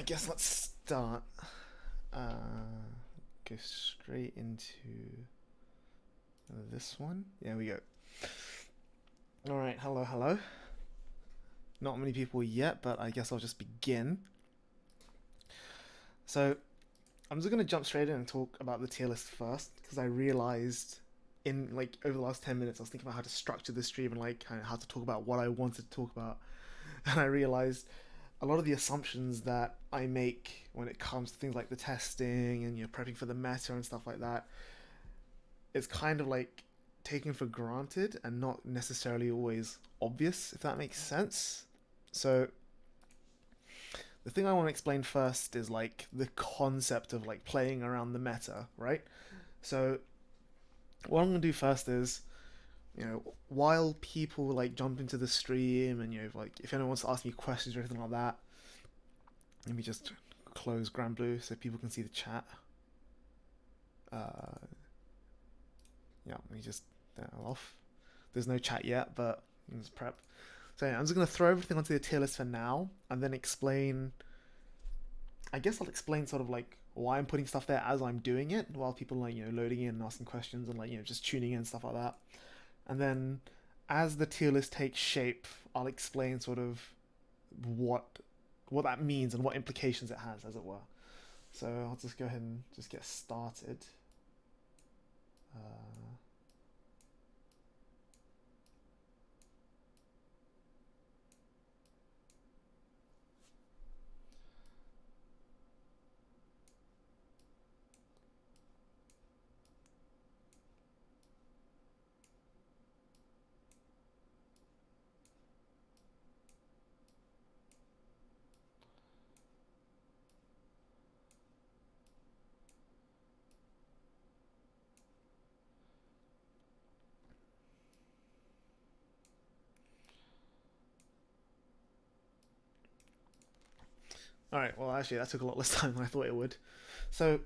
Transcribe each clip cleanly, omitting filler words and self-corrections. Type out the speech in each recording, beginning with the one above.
I guess let's start. Go straight into this one. There we go. All right, hello, hello. Not many people yet, but I guess I'll just begin. So, I'm just gonna jump straight in and talk about the tier list first because I realized in like over the last 10 minutes I was thinking about how to structure the stream and like kind of how to talk about what I wanted to talk about, and I realized a lot of the assumptions that I make when it comes to things like the testing and prepping for the meta and stuff like that is kind of like taken for granted and not necessarily always obvious, if that makes sense. So the thing I want to explain first is like the concept of like playing around the meta, right? So what I'm gonna do first is, while people like jump into the stream and like if anyone wants to ask me questions or anything like that, let me just close Grand Blue so people can see the chat. Uh, yeah, let me just turn it off. There's no chat yet, but let's prep. So yeah, I'm just gonna throw everything onto the tier list for now, and then explain. I guess I'll explain sort of like why I'm putting stuff there as I'm doing it, while people like loading in and asking questions and like just tuning in and stuff like that. And then as the tier list takes shape, I'll explain sort of what what that means and what implications it has, as it were. So I'll just go ahead and just get started. Uh, all right. Well, actually, that took a lot less time than I thought it would. So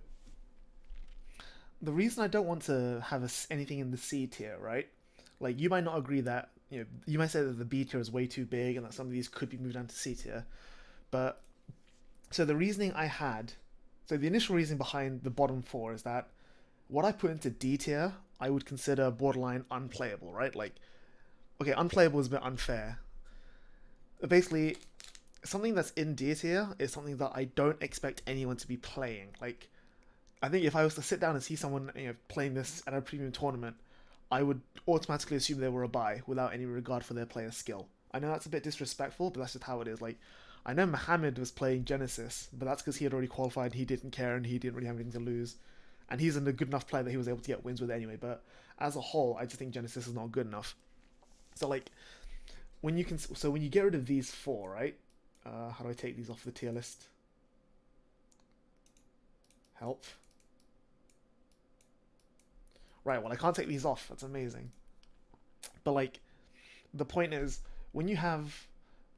the reason I don't want to have anything in the C tier, right? Like you might not agree that you might say that the B tier is way too big and that some of these could be moved down to C tier. But so the reasoning I had, so the initial reason behind the bottom four is that what I put into D tier, I would consider borderline unplayable, right? Like, okay, unplayable is a bit unfair. Basically, something that's in D tier is something that I don't expect anyone to be playing. Like, I think if I was to sit down and see someone playing this at a premium tournament, I would automatically assume they were a buy without any regard for their player skill. I know that's a bit disrespectful, but that's just how it is. Like, I know Mohammed was playing Genesis, but that's because he had already qualified, he didn't care, and he didn't really have anything to lose. And he's a good enough player that he was able to get wins with anyway. But as a whole, I just think Genesis is not good enough. So like, when you get rid of these four, right? How do I take these off the tier list? Help. Right, well, I can't take these off. That's amazing. But like, the point is, when you have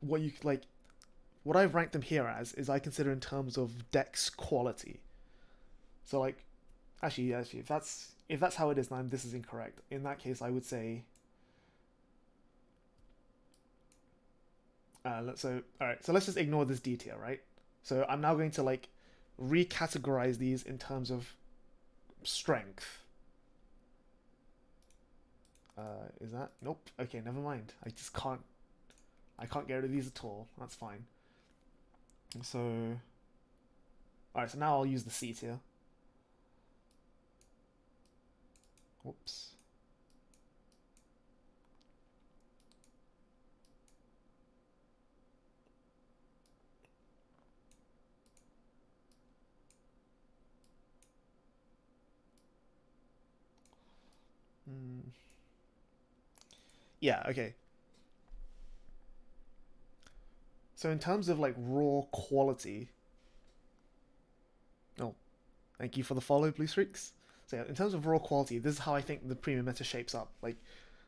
what you like, what I've ranked them here as is I consider in terms of dex quality. So like, actually, if that's how it is, then this is incorrect. In that case, I would say. All right. So let's just ignore this detail, right? So I'm now going to like recategorize these in terms of strength. Is that? Nope. Okay, never mind. I just can't. I can't get rid of these at all. That's fine. So, all right. So now I'll use the C tier. Whoops. Mm. Yeah. Okay. So in terms of like raw quality, oh, thank you for the follow, Blue Streaks. So yeah, in terms of raw quality, this is how I think the premium meta shapes up. Like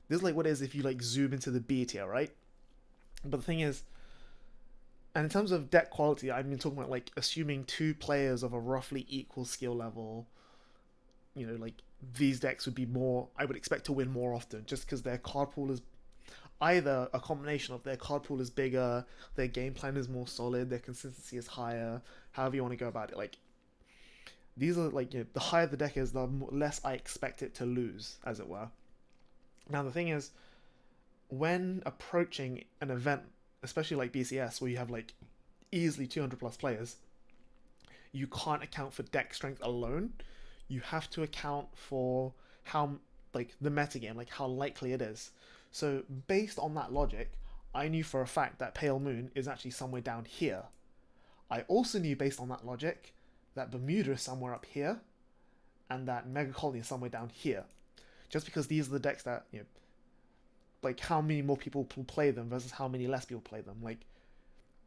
this is like what it is if you like zoom into the B tier, right? But the thing is, and in terms of deck quality, I've been talking about like assuming two players of a roughly equal skill level. Like these decks would be more. I would expect to win more often, just because their card pool is. either a combination of their card pool is bigger, their game plan is more solid, their consistency is higher, however you want to go about it. Like, these are like, you know, the higher the deck is, the less I expect it to lose, as it were. Now the thing is, when approaching an event, especially like BCS, where you have like easily 200 plus players, you can't account for deck strength alone. You have to account for how, like, the metagame, like how likely it is. So based on that logic, I knew for a fact that Pale Moon is actually somewhere down here. I also knew based on that logic that Bermuda is somewhere up here, and that Mega Colony is somewhere down here. Just because these are the decks that, you know, like how many more people play them versus how many less people play them. Like,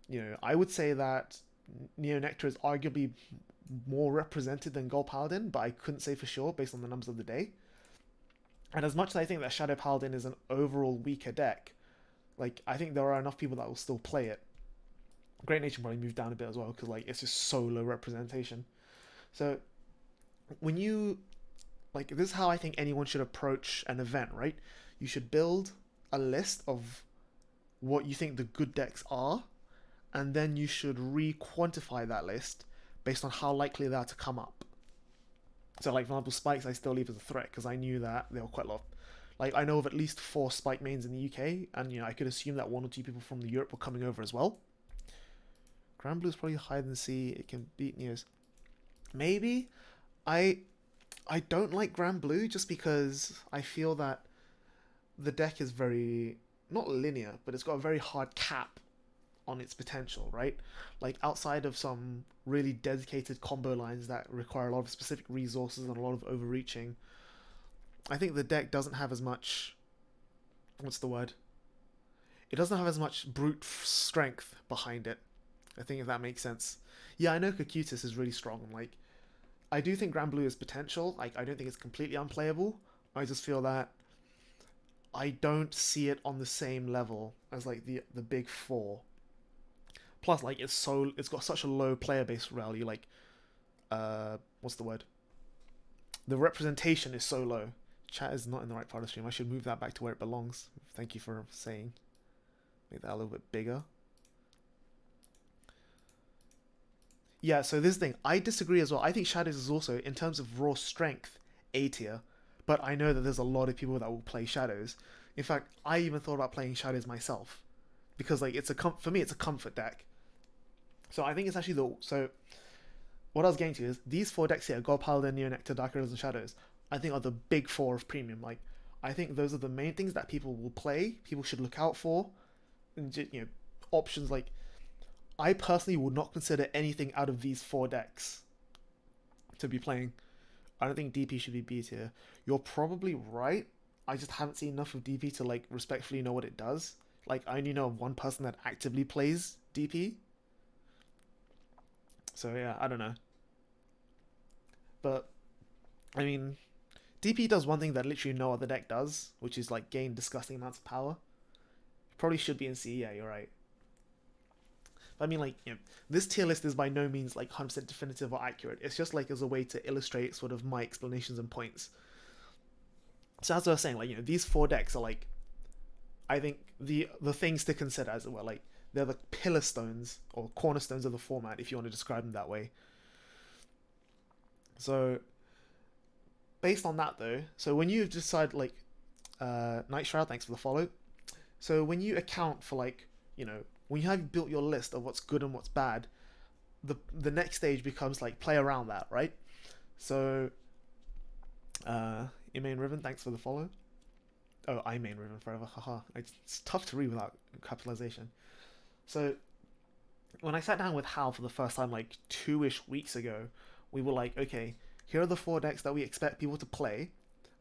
you know, I would say that Neo Nectar is arguably more represented than Gold Paladin, but I couldn't say for sure based on the numbers of the day. And as much as I think that Shadow Paladin is an overall weaker deck, like, I think there are enough people that will still play it. Great Nature probably moved down a bit as well, because like it's just so low representation. So when you, like, this is how I think anyone should approach an event, right? You should build a list of what you think the good decks are, and then you should re-quantify that list based on how likely they are to come up. So, like, for example, Spikes I still leave as a threat, because I knew that there were quite a lot. Like, I know of at least 4 Spike mains in the UK, and, you know, I could assume that 1 or 2 people from the Europe were coming over as well. Grand Blue is probably higher than C. It can beat Neos. Maybe. I don't like Grand Blue just because I feel that the deck is very, not linear, but it's got a very hard cap on its potential, right? Like, outside of some really dedicated combo lines that require a lot of specific resources and a lot of overreaching, I think the deck doesn't have as much, what's the word? It doesn't have as much brute strength behind it. I think, if that makes sense. Yeah, I know Cocutus is really strong. Like, I do think Grand Blue has potential. Like, I don't think it's completely unplayable. I just feel that I don't see it on the same level as like the big 4. Plus, like, it's got such a low player base value. Like, what's the word? The representation is so low. Chat is not in the right part of the stream. I should move that back to where it belongs. Thank you for saying. Make that a little bit bigger. Yeah, so this thing, I disagree as well. I think Shadows is also, in terms of raw strength, A tier. But I know that there's a lot of people that will play Shadows. In fact, I even thought about playing Shadows myself. Because, like, for me, it's a comfort deck. So I think it's actually so what I was getting to is, these 4 decks here, Gold Paladin, Neo Nectar, Dark Riddles, and Shadows, I think are the big 4 of Premium. Like, I think those are the main things that people will play, people should look out for. And, you know, options like, I personally would not consider anything out of these 4 decks to be playing. I don't think DP should be B tier. You're probably right. I just haven't seen enough of DP to, like, respectfully know what it does. Like, I only know of one person that actively plays DP. So yeah, I don't know. But, I mean, DP does one thing that literally no other deck does, which is, like, gain disgusting amounts of power. Probably should be in C, yeah, you're right. But I mean, like, you know, this tier list is by no means, like, 100% definitive or accurate. It's just, like, as a way to illustrate sort of my explanations and points. So as I was saying, like, you know, these 4 decks are, like, I think the things to consider, as it were. Like, they're the pillar stones or cornerstones of the format, if you want to describe them that way. So based on that, though, so when you decide, like, Night Shroud, thanks for the follow. So when you account for, like, you know, when you have built your list of what's good and what's bad, the next stage becomes, like, play around that, right? So Main Riven, thanks for the follow. Oh, I main Riven forever, haha. It's tough to read without capitalization. So when I sat down with Hal for the first time, like, 2-ish weeks ago, we were like, okay, here are the 4 decks that we expect people to play,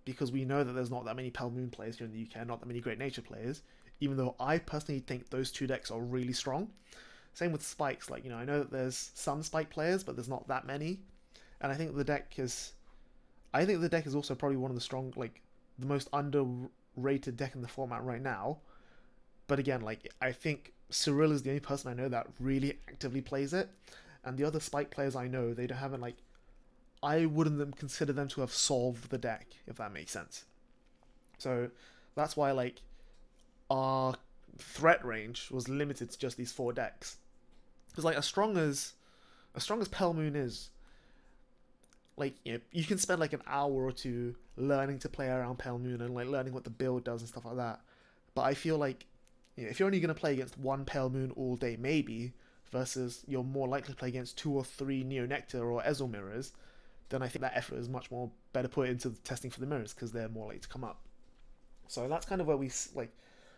because we know that there's not that many Pale Moon players here in the UK, not that many Great Nature players, even though I personally think those 2 decks are really strong. Same with Spikes. Like, you know, I know that there's some Spike players, but there's not that many. And I think the deck is also probably one of the strong, like, the most underrated deck in the format right now. But again, like, I think Cyril is the only person I know that really actively plays it. And the other Spike players I know, they haven't, like, I wouldn't consider them to have solved the deck, if that makes sense. So that's why, like, our threat range was limited to just these 4 decks. Because like as strong as Pale Moon is, like, you know, you can spend like an hour or two learning to play around Pale Moon and like learning what the build does and stuff like that. But I feel like, you know, if you're only going to play against one Pale Moon all day, maybe, versus you're more likely to play against 2 or 3 Neo Nectar or Ezel mirrors, then I think that effort is much more better put into the testing for the mirrors because they're more likely to come up. So that's kind of where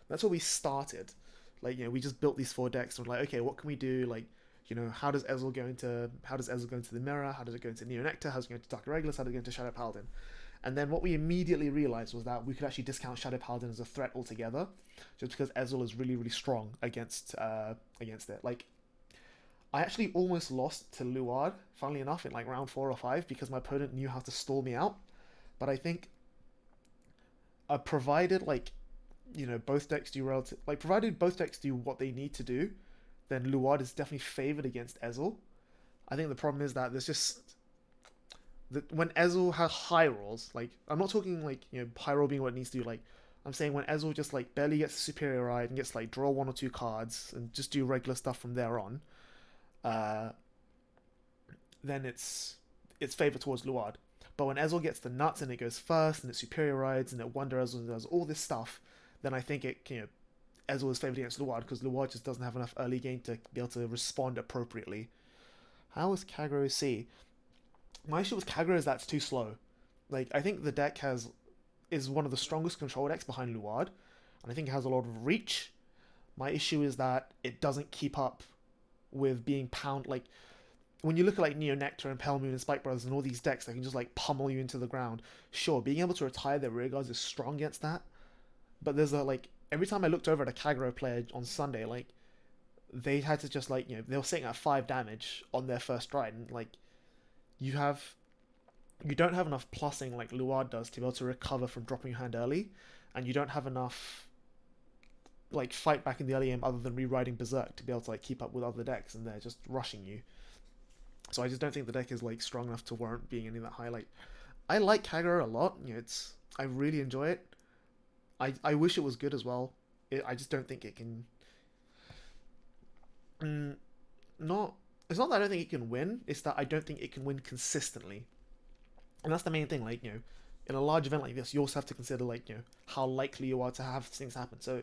that's where we started. Like, you know, we just built these 4 decks and we're like, okay, what can we do? Like, you know, how does Ezel go into the mirror? How does it go into Neo Nectar? How does it go into Dark Irregulars? How does it go into Shadow Paladin? And then what we immediately realized was that we could actually discount Shadow Paladin as a threat altogether, just because Ezel is really, really strong against it. Like, I actually almost lost to Luard, funnily enough, in like round 4 or 5, because my opponent knew how to stall me out. But I think, provided like, you know, provided both decks do what they need to do, then Luard is definitely favored against Ezel. I think the problem is that there's just when Ezell has high rolls, like, I'm not talking like, you know, high roll being what it needs to do, like, I'm saying when Ezell just like barely gets a superior ride and gets like draw 1 or 2 cards and just do regular stuff from there on, then it's favored towards Luard. But when Ezell gets the nuts and it goes first and it superior rides and it Wonder Ezell and does all this stuff, then I think it, you know, Ezell is favored against Luard because Luard just doesn't have enough early game to be able to respond appropriately. How is Kagero C? My issue with Kagero is that's too slow. Like, I think the deck is one of the strongest control decks behind Luard, and I think it has a lot of reach. My issue is that it doesn't keep up with being like, when you look at like Neo Nectar and Pale Moon and Spike Brothers and all these decks that can just like pummel you into the ground, sure, being able to retire their rear guards is strong against that, but there's like, every time I looked over at a Kagero player on Sunday, like, they had to just like, you know, they were sitting at 5 damage on their first ride, and like, you don't have enough plussing like Luard does to be able to recover from dropping your hand early, and you don't have enough like fight back in the early game other than rewriting Berserk to be able to like keep up with other decks, and they're just rushing you. So I just don't think the deck is like strong enough to warrant being any that high. Like, I like Kagero a lot. You know, I really enjoy it. I wish it was good as well. I just don't think it can. Not. It's not that I don't think it can win. It's that I don't think it can win consistently. And that's the main thing. Like, you know, in a large event like this, you also have to consider like, you know, how likely you are to have things happen. So,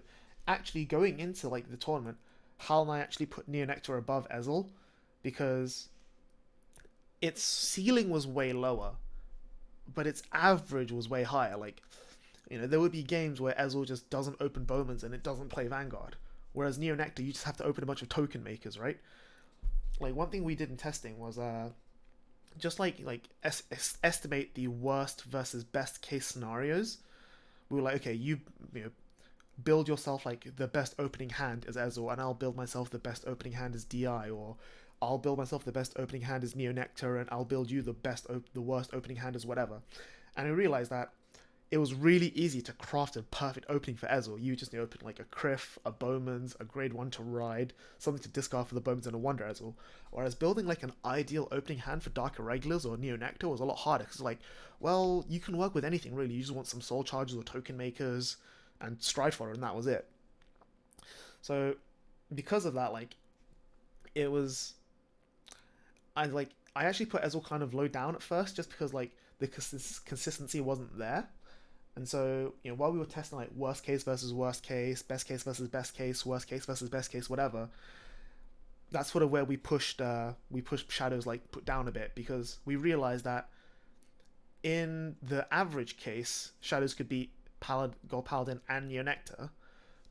actually going into like the tournament, how am I actually put Neo Nectar above Ezell? Because its ceiling was way lower, but its average was way higher. Like, you know, there would be games where Ezell just doesn't open Bowmans and it doesn't play Vanguard. Whereas Neo Nectar, you just have to open a bunch of token makers, right? Like, one thing we did in testing was just estimate the worst versus best case scenarios. We were like, okay, you know, build yourself like the best opening hand as Ezel, and I'll build myself the best opening hand as DI, or I'll build myself the best opening hand as Neo Nectar, and I'll build you the worst opening hand as whatever. And I realized that it was really easy to craft a perfect opening for Ezel. You just need to open like a Criff, a Bowman's, a grade 1 to ride, something to discard for the Bowman's, and a Wonder Ezel. Whereas building like an ideal opening hand for Dark Irregulars or Neo Nectar was a lot harder, because like, well, you can work with anything really. You just want some Soul Chargers or Token Makers and Stride Fodder, and that was it. So because of that, like, it was... I actually put Ezel kind of low down at first, just because like the consistency wasn't there. And so, you know, while we were testing like worst case versus worst case, best case versus best case, worst case versus best case, whatever, that's sort of where we pushed Shadows like put down a bit, because we realized that in the average case, Shadows could beat Gold Paladin and Neo Nectar,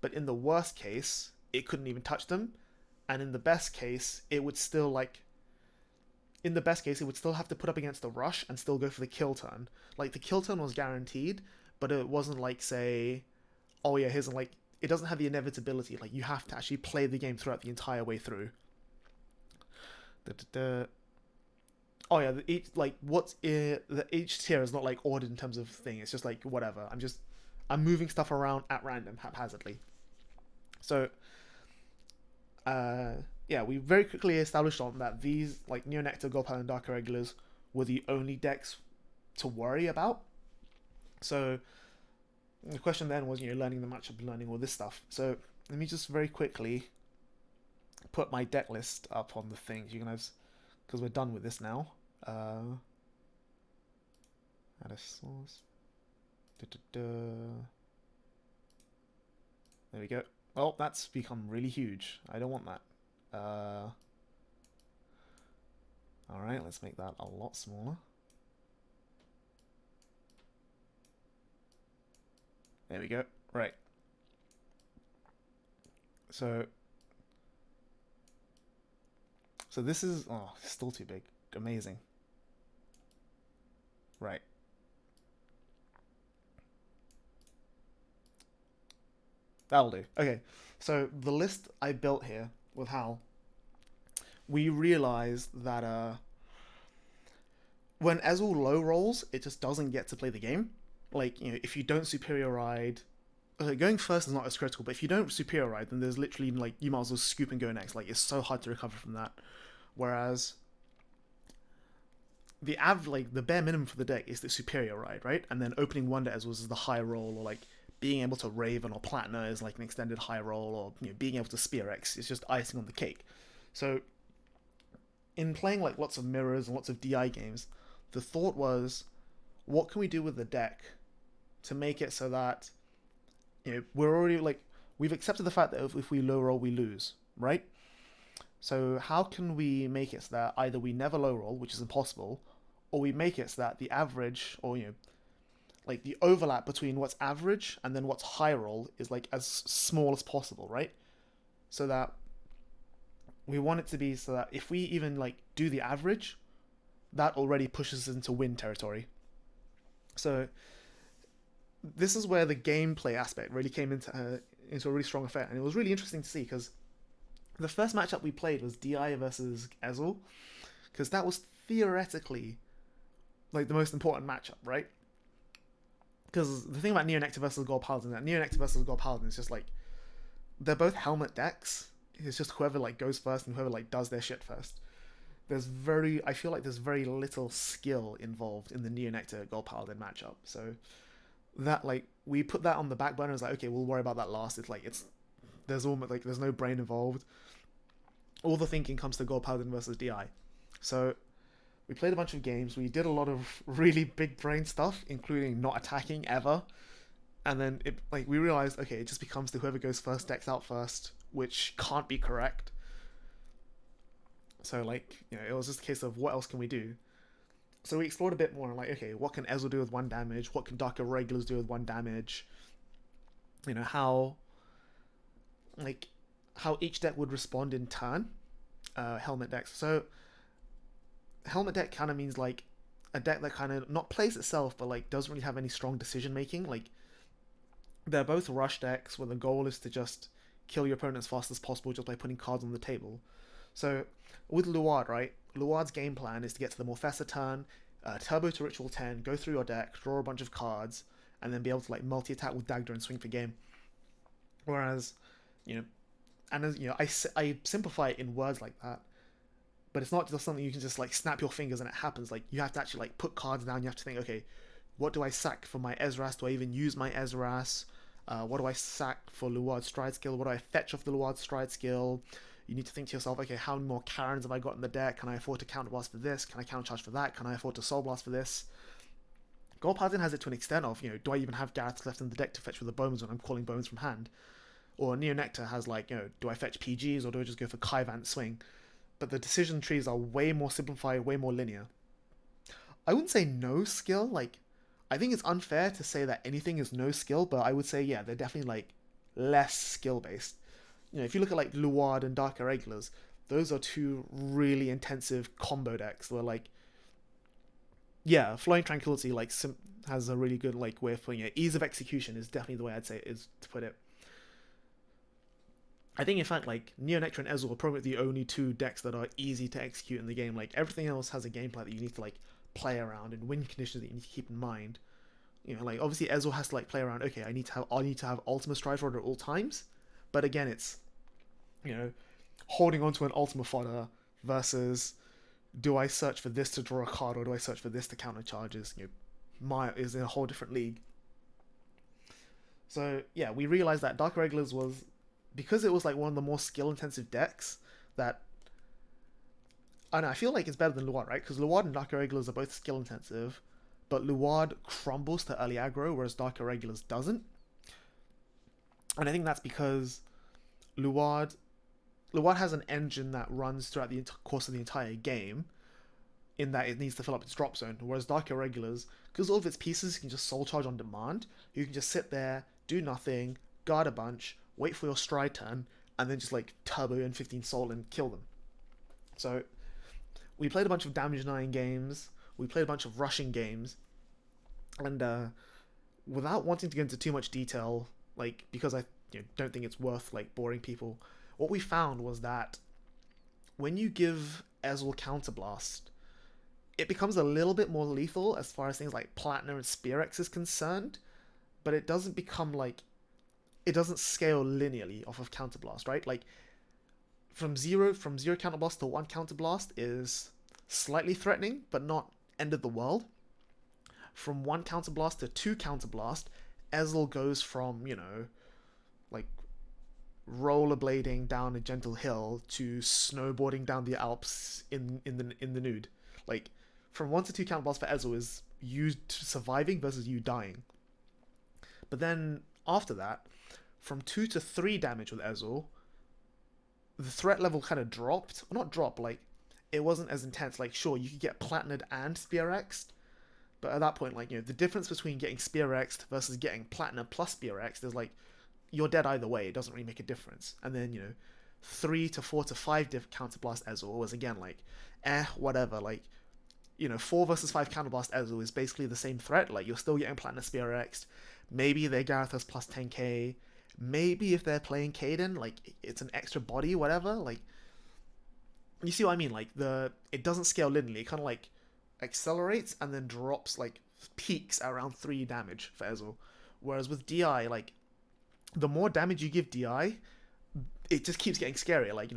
but in the worst case, it couldn't even touch them, and in the best case, it would still have to put up against the rush and still go for the kill turn. Like, the kill turn was guaranteed, but it wasn't like, say, oh yeah, here's like, it doesn't have the inevitability. Like, you have to actually play the game throughout the entire way through. Oh yeah, each tier is not like ordered in terms of thing. It's just like whatever. I'm moving stuff around at random, haphazardly. So, yeah, we very quickly established on that these, like, Neo Nectar, Gold Paladin, and Dark Irregulars were the only decks to worry about. So, the question then was, learning the matchup and learning all this stuff. So let me just very quickly put my deck list up on the things. You can have, because we're done with this now. Add a source. There we go. Oh, that's become really huge. I don't want that. Alright, let's make that a lot smaller. There we go. Right. So this is, oh, still too big. Amazing. Right. That'll do. Okay. So the list I built here with Hal, we realized that when Ezell low rolls, it just doesn't get to play the game. Like, if you don't superior ride, okay, going first is not as critical, but if you don't superior ride, then there's literally, like, you might as well scoop and go next. Like, it's so hard to recover from that. Whereas the bare minimum for the deck is the superior ride, right? And then opening wonder as was the high roll, or like being able to Raven or Platinum is like an extended high roll, or being able to Spear X is just icing on the cake. So in playing like lots of mirrors and lots of DI games, the thought was, what can we do with the deck to make it so that we're already like, we've accepted the fact that if we low roll we lose, right? So how can we make it so that either we never low roll, which is impossible, or we make it so that the average, or like the overlap between what's average and then what's high roll is like as small as possible, right? So that we want it to be so that if we even like do the average, that already pushes us into win territory. So this is where the gameplay aspect really came into a really strong effect, and it was really interesting to see because the first matchup we played was DI versus Ezel, because that was theoretically like the most important matchup, right? Because the thing about Neonectar versus Gold Paladin, that Neonectar versus Gold Paladin is just like, they're both helmet decks. It's just whoever like goes first and whoever like does their shit first. I feel like there's very little skill involved in the Neonectar Gold Paladin matchup. So that like we put that on the back burner. It's like, okay, we'll worry about that last. There's almost like there's no brain involved. All the thinking comes to Gold Paladin versus DI. So we played a bunch of games. We did a lot of really big brain stuff, including not attacking ever. And then we realized, okay, it just becomes the whoever goes first decks out first, which can't be correct. So it was just a case of what else can we do? So we explored a bit more and like, okay, what can Ezel do with 1 damage? What can Dark Irregulars do with 1 damage? How each deck would respond in turn. Helmet decks. So helmet deck kind of means like a deck that kind of not plays itself, but like doesn't really have any strong decision making. Like they're both rush decks where the goal is to just kill your opponent as fast as possible just by putting cards on the table. So with Luard, right? Luard's game plan is to get to the Morfessa turn, turbo to Ritual 10, go through your deck, draw a bunch of cards, and then be able to like multi-attack with Dagda and swing for game. Whereas, I simplify it in words like that, but it's not just something you can just like snap your fingers and it happens. Like you have to actually like put cards down. You have to think, okay, what do I sack for my Ezras? Do I even use my Ezras? What do I sack for Luard's Stride skill? What do I fetch off the Luard's Stride skill? You need to think to yourself, okay, how many more Karens have I got in the deck? Can I afford to counterblast for this? Can I countercharge for that? Can I afford to soul blast for this? Gold Paladin has it to an extent of, do I even have Gareths left in the deck to fetch with the bones when I'm calling bones from hand? Or Neonectar has like, do I fetch PGs or do I just go for Kaivant swing? But the decision trees are way more simplified, way more linear. I wouldn't say no skill, like, I think it's unfair to say that anything is no skill, but I would say, yeah, they're definitely like less skill based. If you look at like Luard and Dark Irregulars, those are 2 really intensive combo decks where like, yeah, Flowing Tranquility like has a really good like way of putting it. Ease of execution is definitely the way I'd say it is to put it. I think in fact like Neonectar and Ezel are probably the only 2 decks that are easy to execute in the game. Like everything else has a gameplay that you need to like play around and win conditions that you need to keep in mind. Like obviously Ezel has to like play around. Okay, I need to have Ultima Stride Rod at all times, but again, it's holding onto an Ultima fodder versus do I search for this to draw a card or do I search for this to counter charges? Maya is in a whole different league. So yeah, we realized that Dark Regulars was, because it was like one of the more skill intensive decks that, I don't know, I feel like it's better than Luard, right? Because Luard and Dark Irregulars are both skill intensive, but Luard crumbles to early aggro, whereas Dark Irregulars doesn't. And I think that's because Luard Luard has an engine that runs throughout the course of the entire game, in that it needs to fill up its drop zone. Whereas Dark Irregulars, because all of its pieces can just soul charge on demand, you can just sit there, do nothing, guard a bunch, wait for your stride turn, and then just like turbo in 15 soul and kill them. So we played a bunch of damage denying games, we played a bunch of rushing games, and without wanting to go into too much detail, like because I don't think it's worth like boring people, what we found was that when you give Ezell Counterblast, it becomes a little bit more lethal as far as things like Platinum and Spearex is concerned, but it doesn't become like, it doesn't scale linearly off of Counterblast, right? Like from zero Counterblast to one Counterblast is slightly threatening, but not end of the world. From one Counterblast to two Counterblast, Ezell goes from, like rollerblading down a gentle hill to snowboarding down the Alps in the nude. Like from one to two Counterblast for Ezel is you surviving versus you dying. But then after that, from 2 to 3 damage with Ezel, the threat level kind of dropped. Well, not dropped, like it wasn't as intense. Like sure, you could get Platinum and Spearexed, but at that point, like the difference between getting Spearexed versus getting Platinum plus Spearexed is like you're dead either way. It doesn't really make a difference. And then 3 to 4 to 5 counterblast Ezel was again like whatever. Like 4 versus 5 counterblast Ezel is basically the same threat. Like you're still getting Platinum Spearexed. Maybe their Garethos plus 10k. Maybe if they're playing Kaden, like it's an extra body, whatever. Like you see what I mean? Like it doesn't scale linearly. It kind of like accelerates and then drops, like peaks at around 3 damage for Ezel. Whereas with DI, like the more damage you give DI, it just keeps getting scarier. Like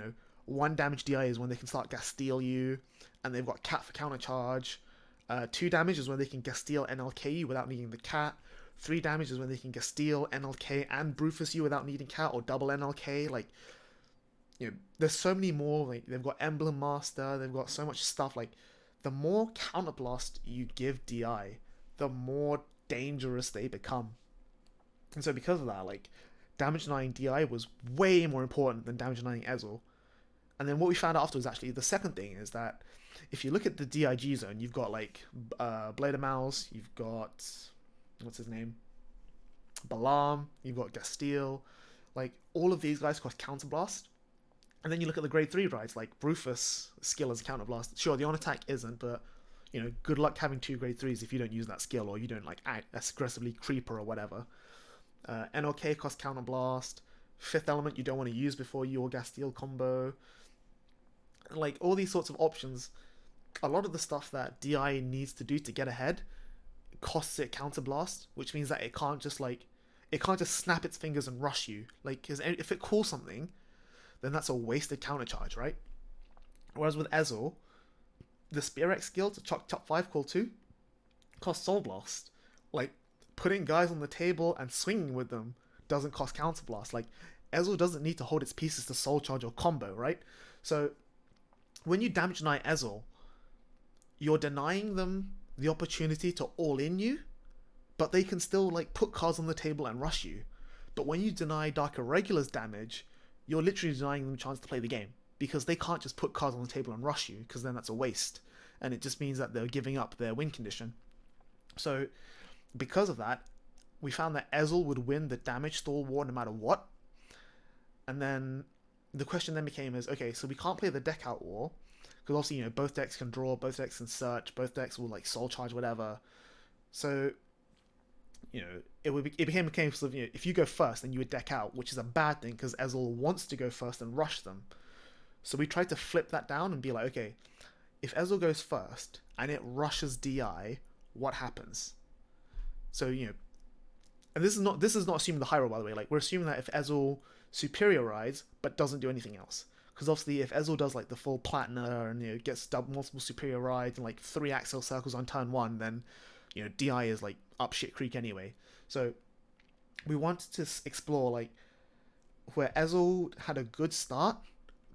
1 damage DI is when they can start Gasteel you, and they've got Cat for counter charge. 2 damage is when they can Gasteel NLK you without needing the Cat. 3 damage is when they can Gasteel NLK and Brufus you without needing Cat, or double NLK. Like there's so many more. Like they've got Emblem Master, they've got so much stuff. Like the more counterblast you give DI, the more dangerous they become. And so because of that, like damage denying DI was way more important than damage denying Ezel. And then what we found out afterwards, actually, the second thing is that if you look at the DIG zone, you've got like Blade of Mouse, you've got what's his name, Balam, you've got Gasteel, like all of these guys cost counterblast. And then you look at the grade 3 rides, like Brufus skill as a counterblast. Sure, the on attack isn't, but good luck having 2 grade 3s if you don't use that skill, or you don't like aggressively creeper or whatever. NLK costs counterblast. 5th element you don't want to use before your Gasteel combo. Like all these sorts of options, a lot of the stuff that DI needs to do to get ahead costs it counterblast, which means that it can't just snap its fingers and rush you. Like, because if it calls something, then that's a wasted counter charge, right? Whereas with Ezel, the Spearex skill to chuck top 5 call 2 costs Soul Blast. Like putting guys on the table and swinging with them doesn't cost counterblast. Like Ezel doesn't need to hold its pieces to soul charge or combo, right? So when you damage deny Ezel, you're denying them the opportunity to all in you, but they can still like put cards on the table and rush you. But when you deny Dark Irregulars damage, you're literally denying them a chance to play the game, because they can't just put cards on the table and rush you, because then that's a waste, and it just means that they're giving up their win condition. So because of that, we found that Ezel would win the damage stall war no matter what. And then the question then became okay, so we can't play the deck out war, because obviously both decks can draw, both decks can search, both decks will like soul charge, whatever. So it became a case of if you go first, then you would deck out, which is a bad thing because Ezel wants to go first and rush them. So we tried to flip that down and be like, okay, if Ezel goes first and it rushes DI, what happens? So and this is not assuming the high roll, by the way. Like we're assuming that if Ezel superiorize but doesn't do anything else, because obviously if Ezel does like the full Platinum and gets multiple superior rides and like 3 Axel circles on turn 1, then DI is like up shit creek anyway. So we wanted to explore like where Ezel had a good start,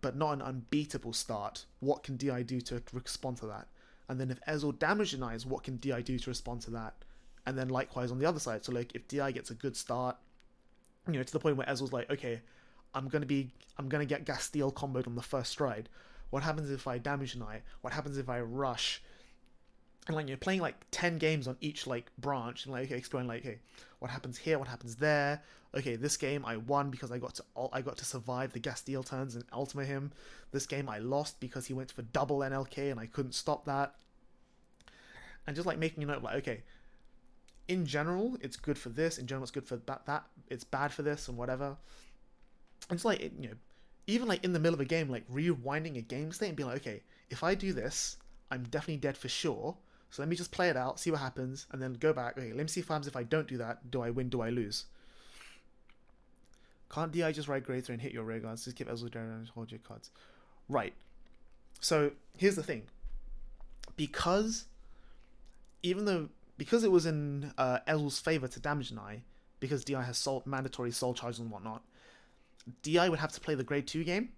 but not an unbeatable start. What can DI do to respond to that? And then if Ezel damage denies, what can DI do to respond to that? And then likewise on the other side. So like if DI gets a good start, to the point where Ezel's like, okay, I'm gonna get Gastille comboed on the first stride. What happens if I damage deny? What happens if I rush? And like you're playing like 10 games on each like branch and like okay, exploring like okay, what happens here, what happens there. Okay, this game I won because I got to survive the Gastille turns and ultimate him. This game I lost because he went for double NLK and I couldn't stop that. And just like making a note of like okay, in general it's good for this, in general it's good for that, it's bad for this and whatever. And it's like even like in the middle of a game, like rewinding a game state and being like okay, if I do this, I'm definitely dead for sure. So let me just play it out, see what happens, and then go back. Okay, let me see what happens if I don't do that. Do I win? Do I lose? Can't DI just ride grade 3 and hit your rear guards? Just give Ezel and hold your cards. Right. So here's the thing. Because it was in Ezel's favor to damage deny, because DI has mandatory soul charges and whatnot, DI would have to play the grade 2 game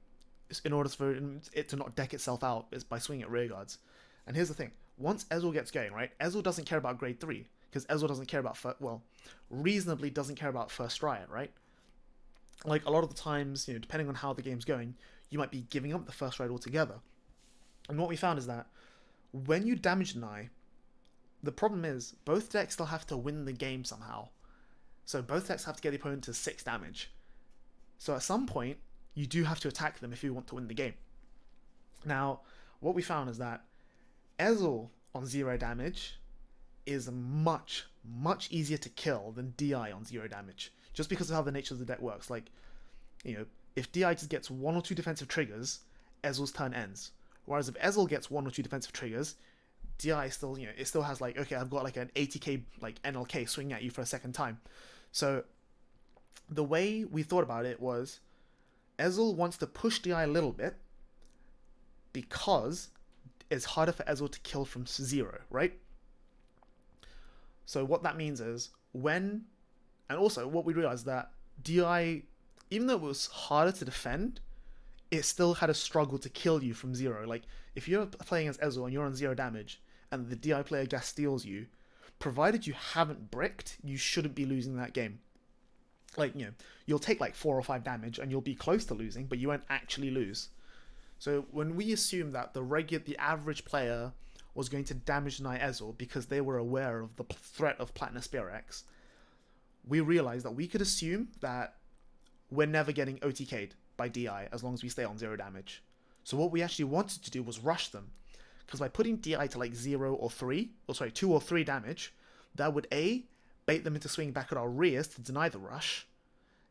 in order for it to not deck itself out is by swinging at rear guards. And here's the thing. Once Ezel gets going, right, Ezel doesn't care about grade 3, because Ezel doesn't care about, reasonably doesn't care about first riot, right? Like, a lot of the times, depending on how the game's going, you might be giving up the first riot altogether. And what we found is that when you damage deny, the problem is both decks still have to win the game somehow. So both decks have to get the opponent to 6 damage. So at some point, you do have to attack them if you want to win the game. Now, what we found is that Ezel on 0 damage is much, much easier to kill than DI on 0 damage. Just because of how the nature of the deck works. Like, if DI just gets 1 or 2 defensive triggers, Ezel's turn ends. Whereas if Ezel gets 1 or 2 defensive triggers, DI still, it still has like, okay, I've got like an 80k like NLK swinging at you for a second time. So the way we thought about it was Ezel wants to push DI a little bit because it's harder for Ezel to kill from 0, right? So what that means is and also what we realized that DI, even though it was harder to defend, it still had a struggle to kill you from 0. Like, if you're playing as Ezel and you're on 0 damage, and the DI player Gastilles you, provided you haven't bricked, you shouldn't be losing that game. Like, you'll take like 4 or 5 damage, and you'll be close to losing, but you won't actually lose. So when we assumed that the average player was going to damage deny Ezel because they were aware of the threat of Platinum Spear X, we realized that we could assume that we're never getting OTK'd by DI as long as we stay on 0 damage. So what we actually wanted to do was rush them. Because by putting DI to like 2 or 3 damage, that would A, bait them into swinging back at our rears to deny the rush,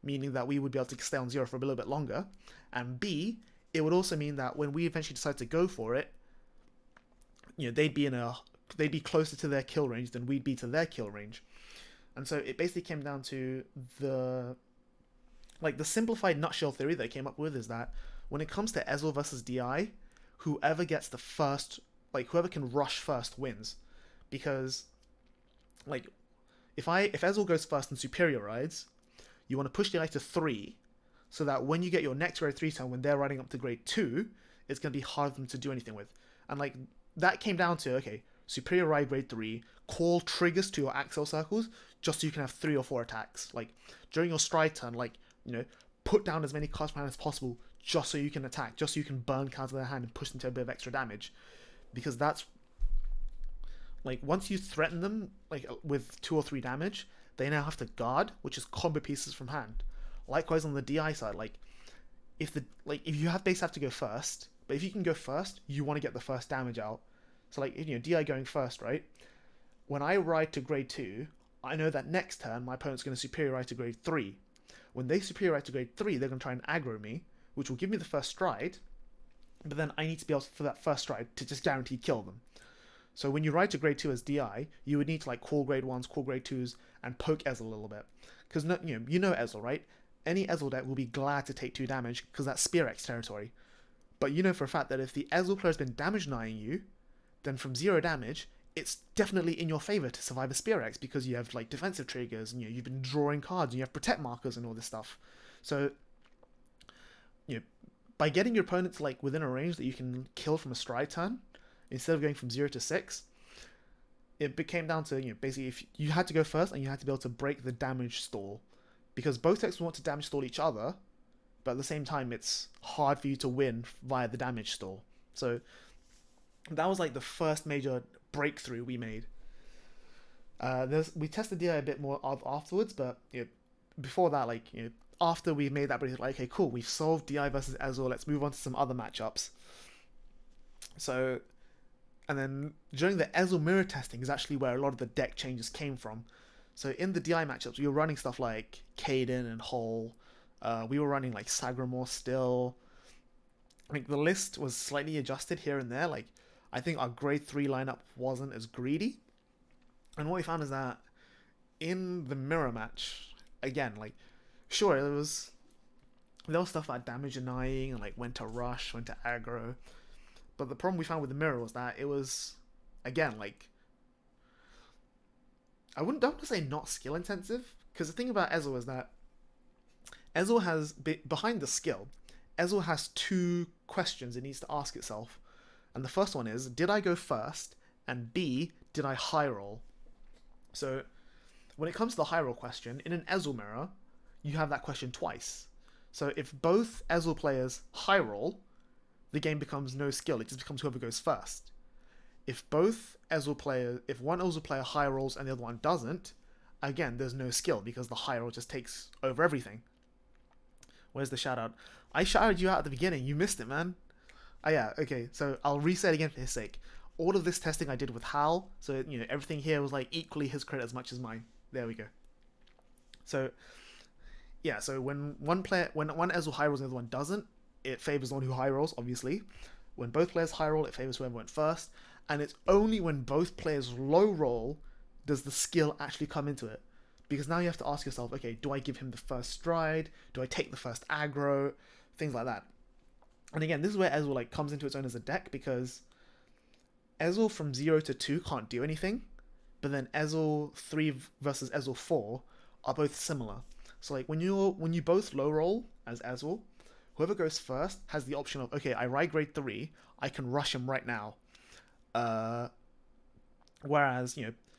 meaning that we would be able to stay on 0 for a little bit longer, and B, it would also mean that when we eventually decide to go for it, they'd be closer to their kill range than we'd be to their kill range. And so it basically came down to the simplified nutshell theory that I came up with is that when it comes to Ezel versus DI, whoever gets the first, whoever can rush first wins. Because, if Ezreal goes first and Superior rides, you want to push DI to 3, so that when you get your next grade 3 turn, when they're riding up to grade 2, it's going to be hard for them to do anything with. And, that came down to, okay, Superior ride grade 3, call triggers to your Axel circles, just so you can have 3 or 4 attacks. During your stride turn, put down as many cards behind as possible, just so you can attack, just so you can burn cards in their hand and push them to a bit of extra damage. Because that's, once you threaten them, with 2 or 3 damage, they now have to guard, which is combo pieces from hand. Likewise on the DI side, if you have base have to go first, but if you can go first, you want to get the first damage out. So DI going first, right? When I ride to grade 2, I know that next turn my opponent's going to superior ride to grade 3. When they superior ride to grade 3, they're going to try and aggro me, which will give me the first stride, but then I need to be able for that first stride to just guarantee kill them. So when you ride to grade 2 as DI, you would need to call grade 1s, call grade 2s, and poke Ezell a little bit. Because you know Ezell, right? Any Ezell deck will be glad to take 2 damage because that's Spear X territory. But you know for a fact that if the Ezell player has been damage denying you, then from 0 damage, it's definitely in your favor to survive a Spear X because you have like defensive triggers and you've been drawing cards and you have protect markers and all this stuff. So by getting your opponent to like within a range that you can kill from a stride turn instead of going from 0 to 6, it became down to basically if you had to go first and you had to be able to break the damage stall because both decks want to damage stall each other, but at the same time it's hard for you to win via the damage stall. So that was like the first major breakthrough we made. We tested DI a bit more afterwards, but before that, after we made that breakthrough, okay, cool, we've solved DI versus Ezel. Let's move on to some other matchups. So, and then during the Ezel mirror testing is actually where a lot of the deck changes came from. So in the DI matchups, we were running stuff like Kaden and Hole. We were running like Sagramore still. Like the list was slightly adjusted here and there. Like I think our grade 3 lineup wasn't as greedy. And what we found is that in the mirror match, again, like sure there was stuff like damage denying and like when to rush, when to aggro. But the problem we found with the mirror was that it was, again, like don't want to say not skill intensive, because the thing about Ezel is that Ezel has, behind the skill, Ezel has 2 questions it needs to ask itself. And the first one is, did I go first? And B, did I high roll? So when it comes to the high roll question, in an Ezel mirror, you have that question twice. So if both Ezel players high roll, the game becomes no skill. It just becomes whoever goes first. If one Ezel player high rolls and the other one doesn't, again, there's no skill because the high roll just takes over everything. Where's the shout out? I shouted you out at the beginning. You missed it, man. Oh yeah, okay. So I'll reset again for his sake. All of this testing I did with Hal, so everything here was like equally his credit as much as mine. There we go. So yeah, so when one Ezel high rolls and the other one doesn't, it favors the one who high rolls, obviously. When both players high roll, it favors whoever went first. And it's only when both players low roll does the skill actually come into it. Because now you have to ask yourself, okay, do I give him the first stride? Do I take the first aggro? Things like that. And again, this is where Ezel comes into its own as a deck, because Ezel from 0 to 2 can't do anything, but then Ezel 3 versus Ezel 4 are both similar. So when you both low roll as Ezel, whoever goes first has the option of, okay, I ride grade 3, I can rush him right now. Whereas,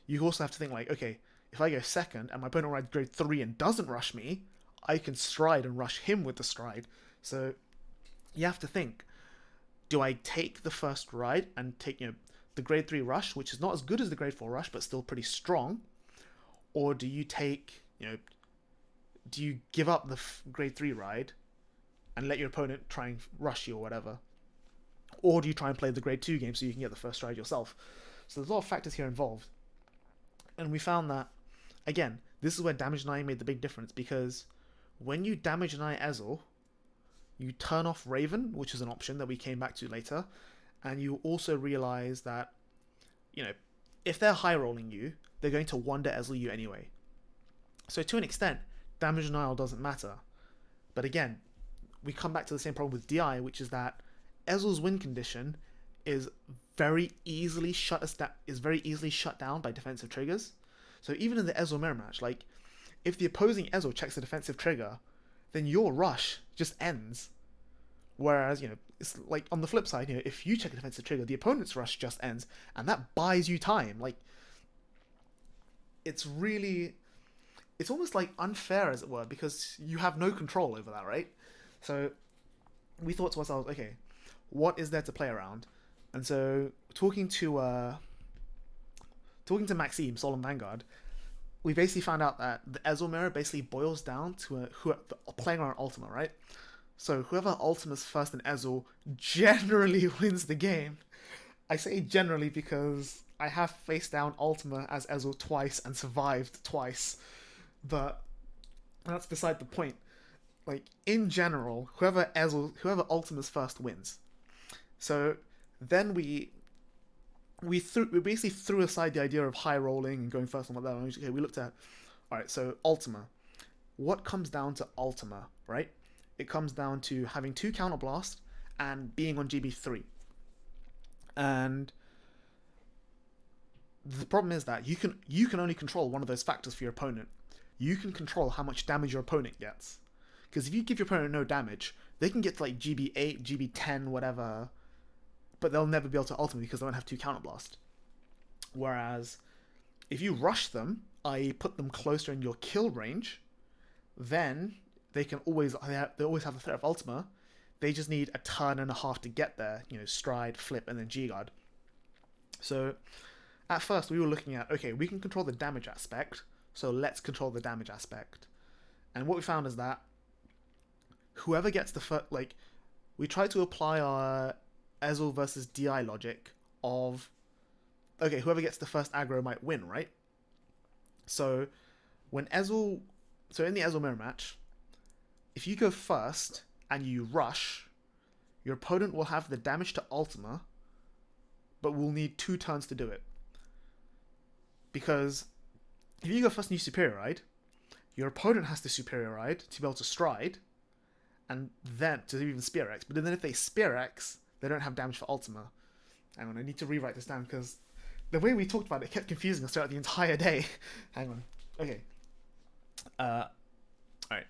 you also have to think okay, if I go second and my opponent rides grade 3 and doesn't rush me, I can stride and rush him with the stride. So you have to think, do I take the first ride and take, the grade 3 rush, which is not as good as the grade 4 rush, but still pretty strong? Or do you take, do you give up the grade 3 ride and let your opponent try and rush you or whatever? Or do you try and play the grade 2 game so you can get the first stride yourself? So there's a lot of factors here involved. And we found that, again, this is where damage denying made the big difference, because when you damage deny Ezel, you turn off Raven, which is an option that we came back to later, and you also realize that, if they're high rolling you, they're going to wonder Ezell you anyway. So to an extent, damage denial doesn't matter. But again, we come back to the same problem with DI, which is that Ezell's win condition is very easily shut down by defensive triggers. So even in the Ezell mirror match, if the opposing Ezell checks a defensive trigger, then your rush just ends. Whereas, it's on the flip side, if you check a defensive trigger, the opponent's rush just ends, and that buys you time. It's almost unfair, as it were, because you have no control over that, right? So we thought to ourselves, okay, what is there to play around? And so talking to Maxime, Solemn Vanguard, we basically found out that the Ezell mirror basically boils down to playing around Ultima, right? So whoever Ultima's first in Ezell generally wins the game. I say generally because I have faced down Ultima as Ezell twice and survived twice. But that's beside the point. In general, whoever Ultima's first wins. So then we basically threw aside the idea of high rolling and going first and like that. Okay, we looked at, alright, so Ultima. What comes down to Ultima, right? It comes down to having 2 counterblast and being on GB3. And the problem is that you can only control one of those factors for your opponent. You can control how much damage your opponent gets. Because if you give your opponent no damage, they can get to like GB8, GB10, whatever, but they'll never be able to ultimate because they don't have 2 counterblast. Whereas if you rush them, i.e. put them closer in your kill range, then they always have the threat of ultima. They just need a turn and a half to get there, stride, flip, and then G-guard. So at first we were looking at, okay, we can control the damage aspect, so let's control the damage aspect. And what we found is that whoever gets the first, we tried to apply our Ezel versus DI logic of, okay, whoever gets the first aggro might win, right? So in the Ezel mirror match, if you go first and you rush, your opponent will have the damage to ultima, but will need 2 turns to do it. Because if you go first and you superior ride, your opponent has to superior ride to be able to stride, and then to even spear X. But then if they spear X, they don't have damage for ultima. Hang on, I need to rewrite this down because the way we talked about it kept confusing us throughout the entire day. Hang on. Okay. Alright.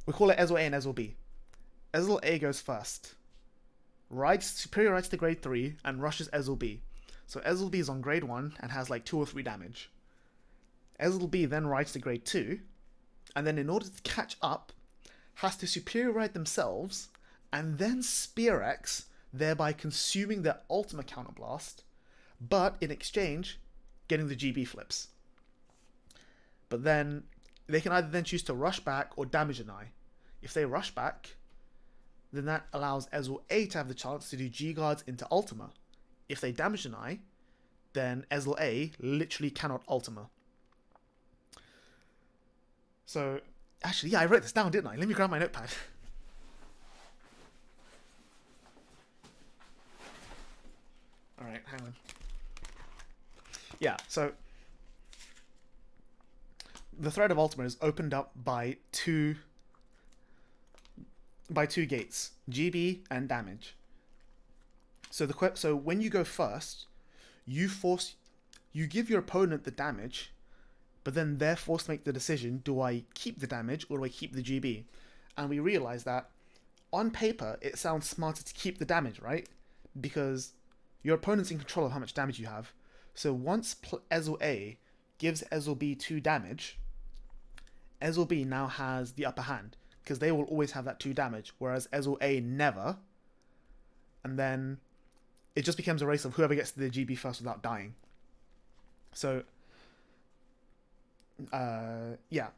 We call it Ezel A and Ezel B. Ezel A goes first. Superior rides to grade 3 and rushes Ezel B. So Ezel B is on grade 1 and has like 2 or 3 damage. Ezel B then rides to grade 2, and then in order to catch up, has to superior ride themselves and then spear X, thereby consuming their ultimate counterblast, but in exchange, getting the GB flips. But then they can either then choose to rush back or damage deny. If they rush back, then that allows Ezel A to have the chance to do G guards into ultima. If they damage deny, then Ezel A literally cannot ultima. So, actually, yeah, I wrote this down, didn't I? Let me grab my notepad. Alright, hang on. Yeah, so the thread of ultima is opened up by two gates, GB and damage. So when you go first, you give your opponent the damage, but then they're forced to make the decision, do I keep the damage or do I keep the GB? And we realize that on paper, it sounds smarter to keep the damage, right? Because your opponent's in control of how much damage you have. So once Ezel A gives Ezel B 2 damage, Ezel B now has the upper hand, because they will always have that 2 damage, whereas Ezel A never. And then it just becomes a race of whoever gets to the GB first without dying. So, yeah.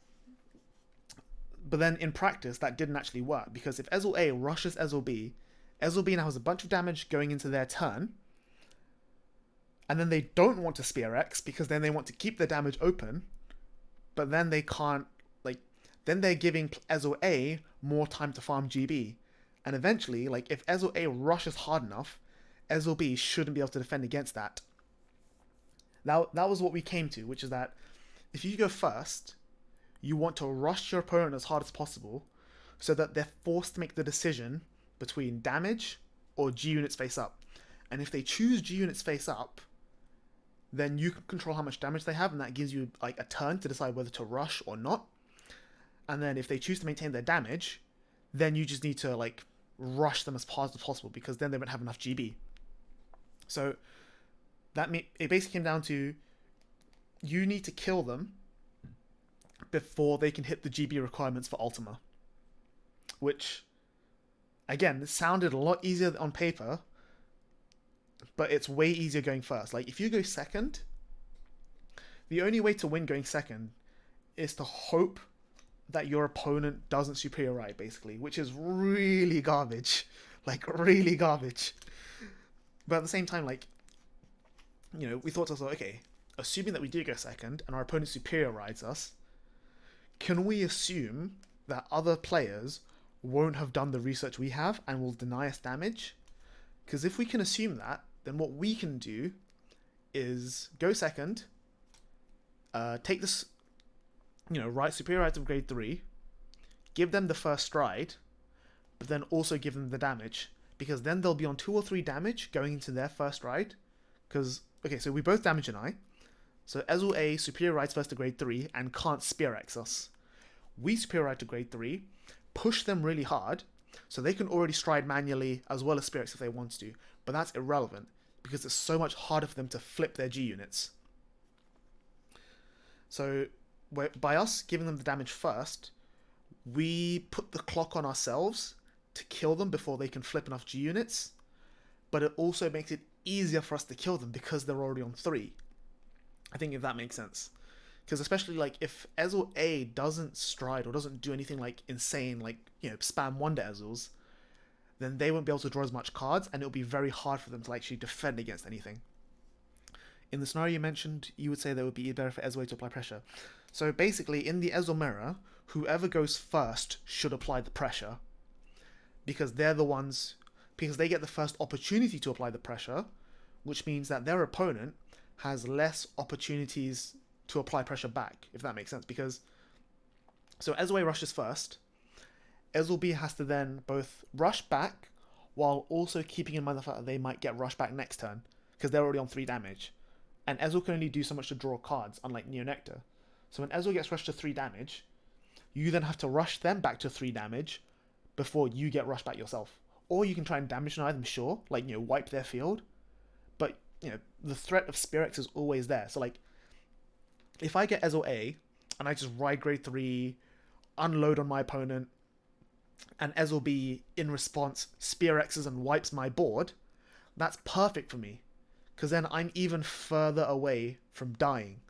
But then in practice, that didn't actually work, because if Ezel A rushes Ezel B now has a bunch of damage going into their turn, and then they don't want to spear X, because then they want to keep the damage open, but then they can't, then they're giving Ezel A more time to farm GB. And eventually, if Ezel A rushes hard enough, Ezel B shouldn't be able to defend against that. Now, that was what we came to, which is that if you go first, you want to rush your opponent as hard as possible so that they're forced to make the decision between damage or G units face up. And if they choose G units face up, then you can control how much damage they have, and that gives you a turn to decide whether to rush or not. And then if they choose to maintain their damage, then you just need to rush them as fast as possible, because then they won't have enough GB. So it basically came down to, you need to kill them before they can hit the GB requirements for Ultima. Which, again, sounded a lot easier on paper, but it's way easier going first. If you go second, the only way to win going second is to hope that your opponent doesn't superior ride, basically, which is really garbage. Really garbage. But at the same time, we thought to ourselves, okay, assuming that we do go second and our opponent superior rides us, can we assume that other players won't have done the research we have and will deny us damage? Because if we can assume that, then what we can do is go second, take this, superior rides of grade 3, give them the first stride, but then also give them the damage, because then they'll be on 2 or 3 damage going into their first ride, because okay, so we both damage an eye. So Ezell A superior rides first to grade 3 and can't spear X us. We superior ride to grade 3, push them really hard, so they can already stride manually as well as spear X if they want to. But that's irrelevant, because it's so much harder for them to flip their G units. So by us giving them the damage first, we put the clock on ourselves to kill them before they can flip enough G units, but it also makes it easier for us to kill them because they're already on 3. I think if that makes sense. Because especially like if Ezel A doesn't stride or doesn't do anything like insane, like, you know, spam wonder Ezels, then they won't be able to draw as much cards, and it'll be very hard for them to actually defend against anything. In the scenario you mentioned, you would say that it would be better for Ezel A to apply pressure. So basically, in the Ezel mirror, whoever goes first should apply the pressure, because they're the ones, because they get the first opportunity to apply the pressure, which means that their opponent has less opportunities to apply pressure back, if that makes sense. Because so Ezel A rushes first, Ezel B has to then both rush back while also keeping in mind the fact that they might get rushed back next turn because they're already on 3 damage, and Ezel can only do so much to draw cards, unlike Neonectar. So when Ezel gets rushed to 3 damage, you then have to rush them back to 3 damage before you get rushed back yourself. Or you can try and damage deny them, sure, like, you know, wipe their field, but, you know, the threat of Spear X is always there. So like, if I get Ezel A and I just ride grade 3, unload on my opponent, and Ezel B in response Spear X's and wipes my board, that's perfect for me, because then I'm even further away from dying.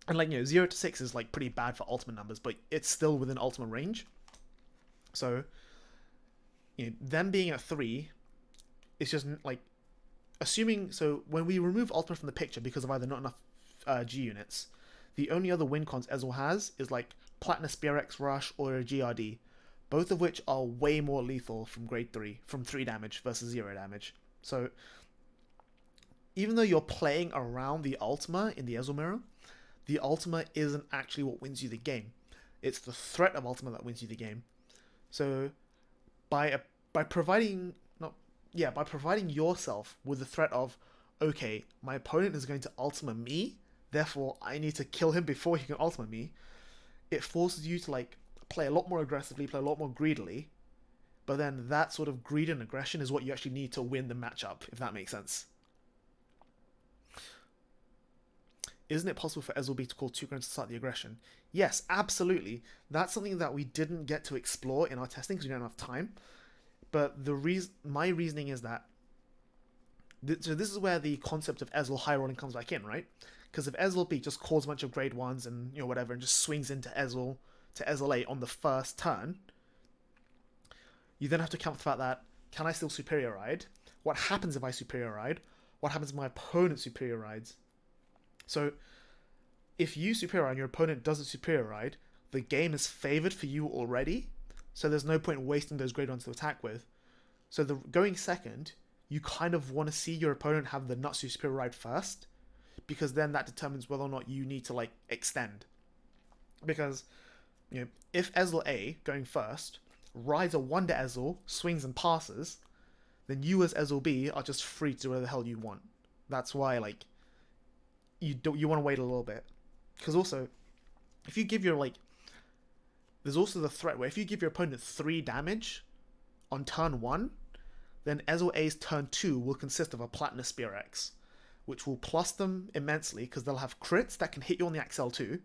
And like, you know, 0 to 6 is like pretty bad for ultimate numbers, but it's still within ultimate range. So, you know, them being at 3, it's just like, assuming, so when we remove ultimate from the picture because of either not enough G units, the only other win cons Ezel has is like Platinum Spear X Rush or a GRD, both of which are way more lethal from grade 3, from 3 damage versus 0 damage. So, even though you're playing around the Ultima in the Ezel mirror, the Ultima isn't actually what wins you the game. It's the threat of Ultima that wins you the game. So, by providing by providing yourself with the threat of, okay, my opponent is going to Ultima me, therefore I need to kill him before he can Ultima me, it forces you to like play a lot more aggressively, play a lot more greedily, but then that sort of greed and aggression is what you actually need to win the matchup, if that makes sense. Isn't it possible for Ezel B to call 2 grunts to start the aggression? Yes, absolutely. That's something that we didn't get to explore in our testing because we don't have time. But my reasoning is that, so this is where the concept of Ezel high rolling comes back in, right? Because if Ezel B just calls a bunch of grade 1s and, you know, whatever, and just swings into Ezel to Ezel A on the first turn, you then have to account for the fact that, can I still superior ride? What happens if I superior ride? What happens if my opponent superior rides? So, if you superior ride and your opponent doesn't superior ride, the game is favored for you already, so there's no point wasting those grade 1s to attack with. So going second, you kind of want to see your opponent have the nuts to superior ride first, because then that determines whether or not you need to like extend. Because, you know, if Ezel A, going first, rides a wonder Ezel, swings and passes, then you as Ezel B are just free to do whatever the hell you want. That's why, like, you want to wait a little bit. Because also, if you give your, like, there's also the threat where if you give your opponent 3 damage on turn 1, then Ezel A's turn 2 will consist of a Platinum Spear X, which will plus them immensely because they'll have crits that can hit you on the Axel too.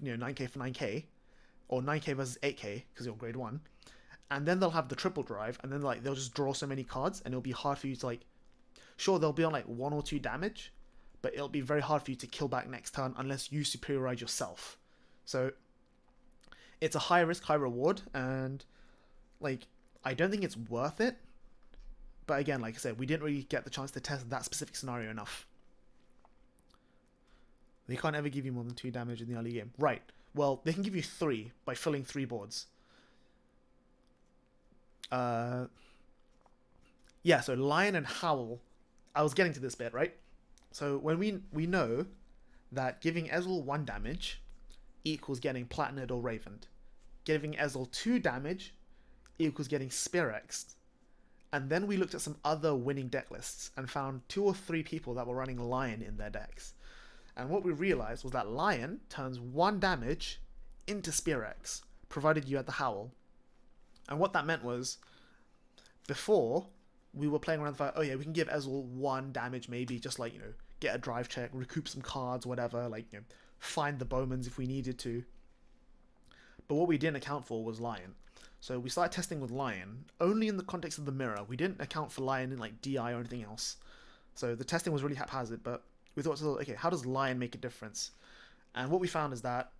You know, 9k for 9k, or 9k versus 8k because you're grade 1. And then they'll have the triple drive, and then like they'll just draw so many cards, and it'll be hard for you to like, sure, they'll be on like 1 or 2 damage, but it'll be very hard for you to kill back next turn unless you superior ride yourself. So it's a high risk, high reward, and like, I don't think it's worth it. But again, like I said, we didn't really get the chance to test that specific scenario enough. They can't ever give you more than 2 damage in the early game. Right. Well, they can give you 3 by filling 3 boards. Yeah, so Lion and Howl, I was getting to this bit, right? So when we know that giving Ezel 1 damage equals getting Platinum or Ravened. Giving Ezel 2 damage equals getting Spear X'd. And then we looked at some other winning deck lists and found 2 or 3 people that were running Lion in their decks. And what we realized was that Lion turns 1 damage into Spear X, provided you had the Howl. And what that meant was, before, we were playing around the fact, oh yeah, we can give Ezel 1 damage maybe, just like, get a drive check, recoup some cards, whatever, like, find the Bowmans if we needed to. But what we didn't account for was Lion. So we started testing with Lion, only in the context of the mirror. We didn't account for Lion in like DI or anything else. So the testing was really haphazard, but we thought, okay, how does Lion make a difference? And what we found is that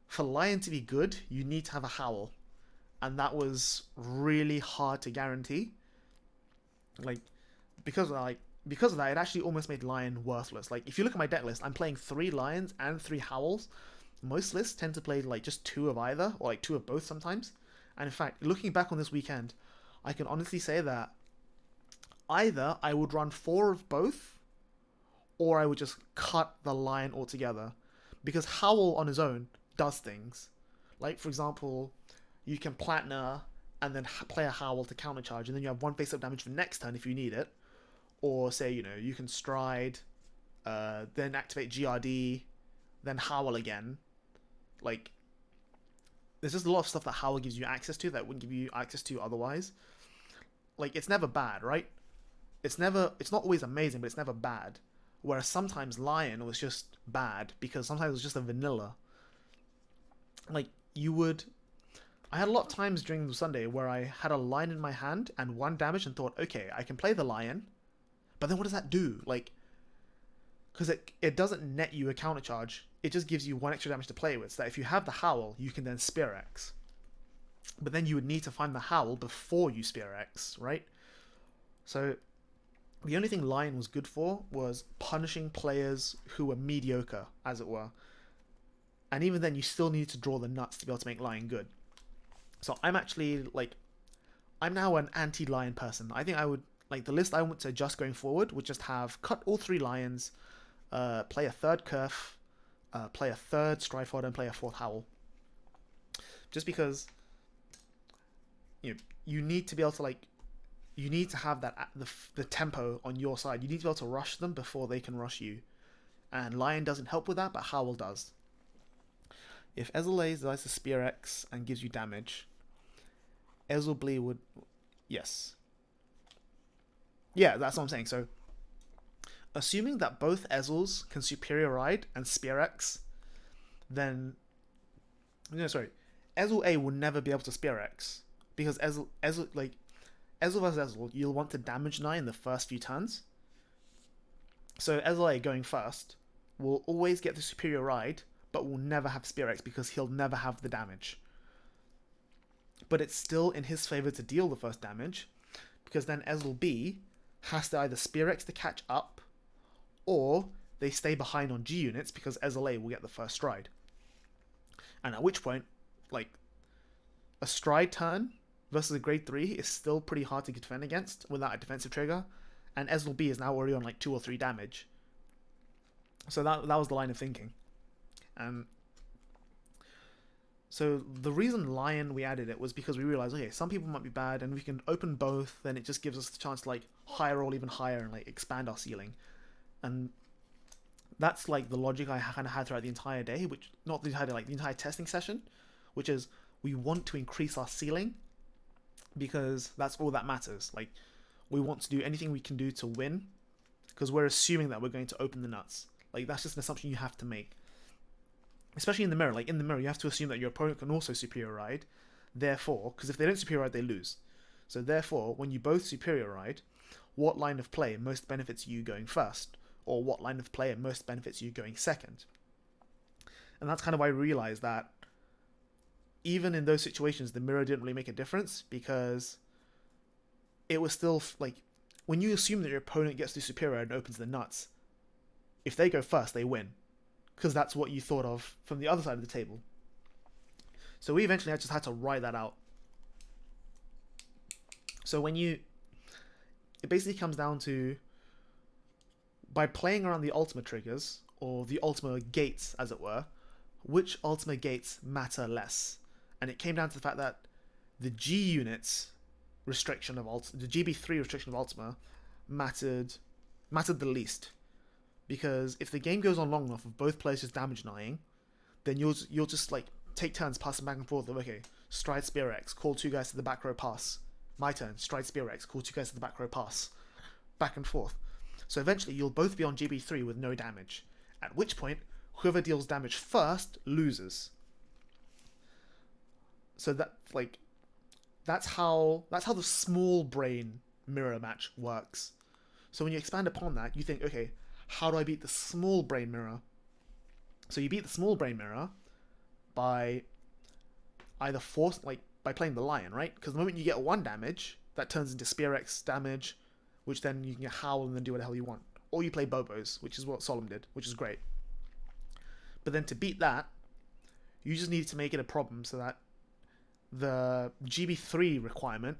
for Lion to be good, you need to have a Howl. And that was really hard to guarantee. Because of that, it actually almost made Lion worthless. Like, if you look at my deck list, I'm playing 3 Lions and 3 Howls. Most lists tend to play like just 2 of either, or like 2 of both sometimes. And in fact, looking back on this weekend, I can honestly say that either I would run 4 of both, or I would just cut the Lion altogether. Because Howl on his own does things. Like, for example, you can Platina and then play a Howl to countercharge, and then you have 1 face-up damage for next turn if you need it. Or say, you can Stride, then activate GRD, then Howl again. Like, there's just a lot of stuff that Howl gives you access to that wouldn't give you access to otherwise. Like, it's never bad, right? It's not always amazing, but it's never bad. Whereas sometimes Lion was just bad, because sometimes it was just a vanilla. Like, I had a lot of times during the Sunday where I had a Lion in my hand and 1 damage and thought, okay, I can play the Lion, but then what does that do? Like, because it doesn't net you a counter charge. It just gives you 1 extra damage to play with, so that if you have the Howl, you can then Spear X. But then you would need to find the Howl before you Spear X, right? So the only thing Lion was good for was punishing players who were mediocre, as it were. And even then, you still need to draw the nuts to be able to make Lion good. So I'm actually, I'm now an anti-Lion person. I think I would, the list I want to adjust going forward would just have cut all 3 Lions, play a 3rd Kerf, play a 3rd Strifod, and play a 4th Howl. Just because, you need to be able to, you need to have that the tempo on your side. You need to be able to rush them before they can rush you. And Lion doesn't help with that, but Howl does. If Ezel decides to Spear X and gives you damage, Ezel Blee would... Yes. Yeah, that's what I'm saying. So, assuming that both Ezels can Superior Ride and Spear X, then... No, sorry. Ezel A will never be able to Spear X. Because Ezel versus Ezel, you'll want to damage 9 in the first few turns. So Ezel A going first will always get the Superior Ride, but will never have Spear X because he'll never have the damage. But it's still in his favor to deal the first damage, because then Ezel B has to either Spear X to catch up, or they stay behind on G units because Ezel A will get the first stride. And at which point, a stride turn versus a grade 3 is still pretty hard to defend against without a defensive trigger, and Ezel B is now already on 2 or 3 damage. So that was the line of thinking. So the reason Lion we added it was because we realized, okay, some people might be bad, and we can open both, then it just gives us the chance to higher roll even higher and expand our ceiling. And that's the logic I kind of had throughout the entire day, which not the entire day, the entire testing session, which is we want to increase our ceiling because that's all that matters. We want to do anything we can do to win because we're assuming that we're going to open the nuts. That's just an assumption you have to make. Especially in the mirror. In the mirror, you have to assume that your opponent can also Superior Ride. Therefore, because if they don't Superior Ride, they lose. So therefore, when you both Superior Ride, what line of play most benefits you going first? Or what line of play most benefits you going second? And that's kind of why I realized that even in those situations, the mirror didn't really make a difference because it was still, when you assume that your opponent gets to Superior Ride and opens the nuts, if they go first, they win. Because that's what you thought of from the other side of the table. So we eventually just had to write that out. So it basically comes down to, by playing around the Ultima triggers, or the Ultima gates, as it were, which Ultima gates matter less. And it came down to the fact that the G units restriction of the GB3 restriction of Ultima mattered the least, because if the game goes on long enough of both players just damage denying, then you'll just like take turns passing back and forth of, okay, stride spear X, call 2 guys to the back row, pass. My turn, stride spear X, call 2 guys to the back row, pass. Back and forth. So eventually you'll both be on GB3 with no damage, at which point whoever deals damage first loses. So that's how the small brain mirror match works. So when you expand upon that, you think, okay, how do I beat the small brain mirror? So you beat the small brain mirror by either by playing the lion, right? Because the moment you get 1 damage, that turns into Spear X damage, which then you can howl and then do what the hell you want. Or you play Bobos, which is what Solemn did, which is great. But then to beat that, you just need to make it a problem so that the GB3 requirement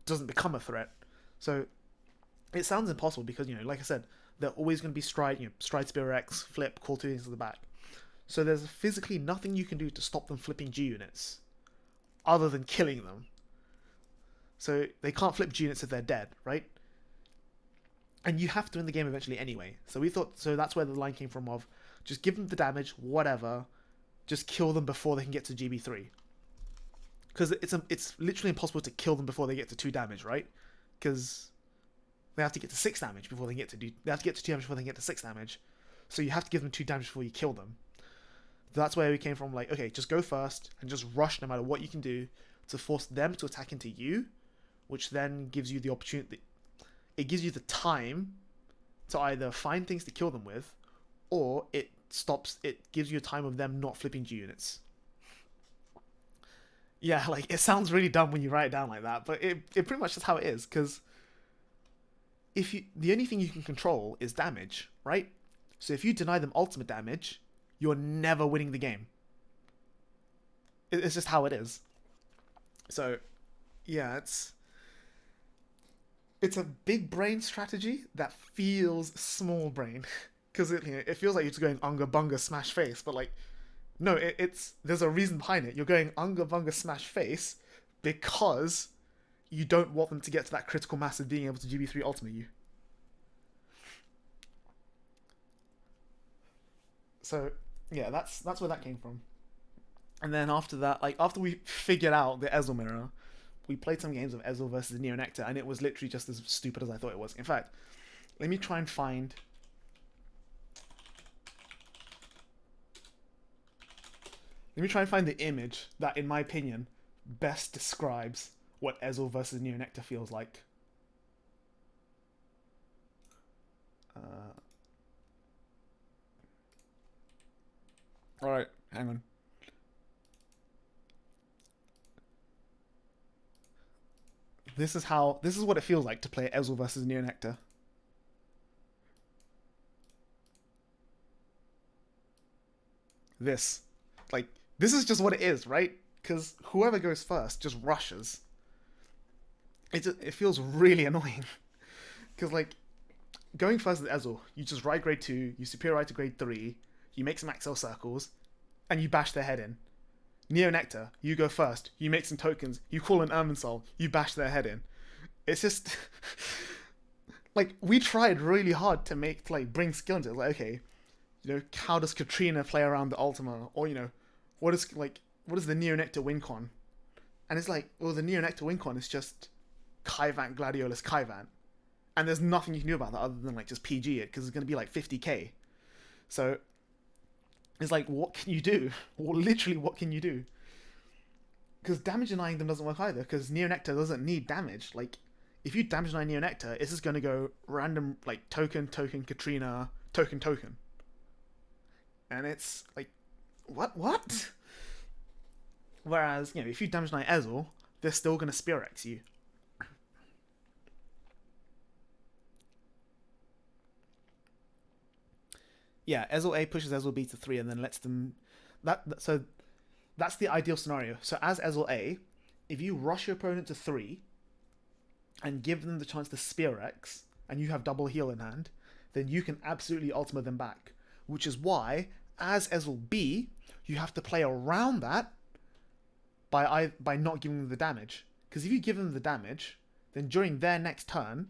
doesn't become a threat. So it sounds impossible because, like I said, they're always going to be stride spear X, flip, call 2 things to the back. So there's physically nothing you can do to stop them flipping G units other than killing them. So they can't flip G units if they're dead, right? And you have to win the game eventually anyway. So that's where the line came from of just give them the damage, whatever, just kill them before they can get to GB3. Because it's literally impossible to kill them before they get to 2 damage, right? Because they have to get to 6 damage before they get to 2 damage before they get to 6 damage. So you have to give them 2 damage before you kill them. That's where we came from, like, okay, just go first and just rush no matter what you can do to force them to attack into you, which then gives you the opportunity. It gives you the time to either find things to kill them with, or it gives you a time of them not flipping G units. Yeah, like, it sounds really dumb when you write it down like that, but it pretty much is how it is, because the only thing you can control is damage, right? So if you deny them ultimate damage, you're never winning the game. It's just how it is. So, yeah, it's a big brain strategy that feels small brain, because it feels like you're just going unga bunga smash face, but like, no, there's a reason behind it. You're going unga bunga smash face because you don't want them to get to that critical mass of being able to GB3 ultimate you. So yeah, that's where that came from. And then after that, like after we figured out the Ezel mirror, we played some games of Ezel versus Neonectar, and it was literally just as stupid as I thought it was. In fact, let me try and find the image that, in my opinion, best describes what Ezel versus Neonectar feels like. Alright, hang on. This is what it feels like to play Ezel versus Neonectar. This is just what it is, right? Because whoever goes first just rushes. It feels really annoying. Because, like, going first with Ezel, you just ride grade 2, you superior ride to grade 3, you make some Axel circles, and you bash their head in. Neonectar, you go first, you make some tokens, you call an Irminsul, you bash their head in. It's just... like, we tried really hard to bring skill into it. Like, okay, how does Katrina play around the Ultima? Or, what is the Neonectar win con? And it's like, well, the Neonectar win con is just Kaivant Gladiolus Kaivant. And there's nothing you can do about that other than, like, just PG it, because it's going to be, like, 50k. So, it's like, what can you do? Or literally, what can you do? Because damage denying them doesn't work either, because Neonectar doesn't need damage. Like, if you damage deny Neonectar, it's just going to go random, like, token, Katrina, token. And it's like, what? Whereas, if you damage deny Ezel, they're still going to Spear X you. Yeah, Ezel A pushes Ezel B to 3 and then lets them... So that's the ideal scenario. So as Ezel A, if you rush your opponent to 3 and give them the chance to Spear X, and you have double heal in hand, then you can absolutely ultimate them back. Which is why, as Ezel B, you have to play around that by not giving them the damage. Because if you give them the damage, then during their next turn,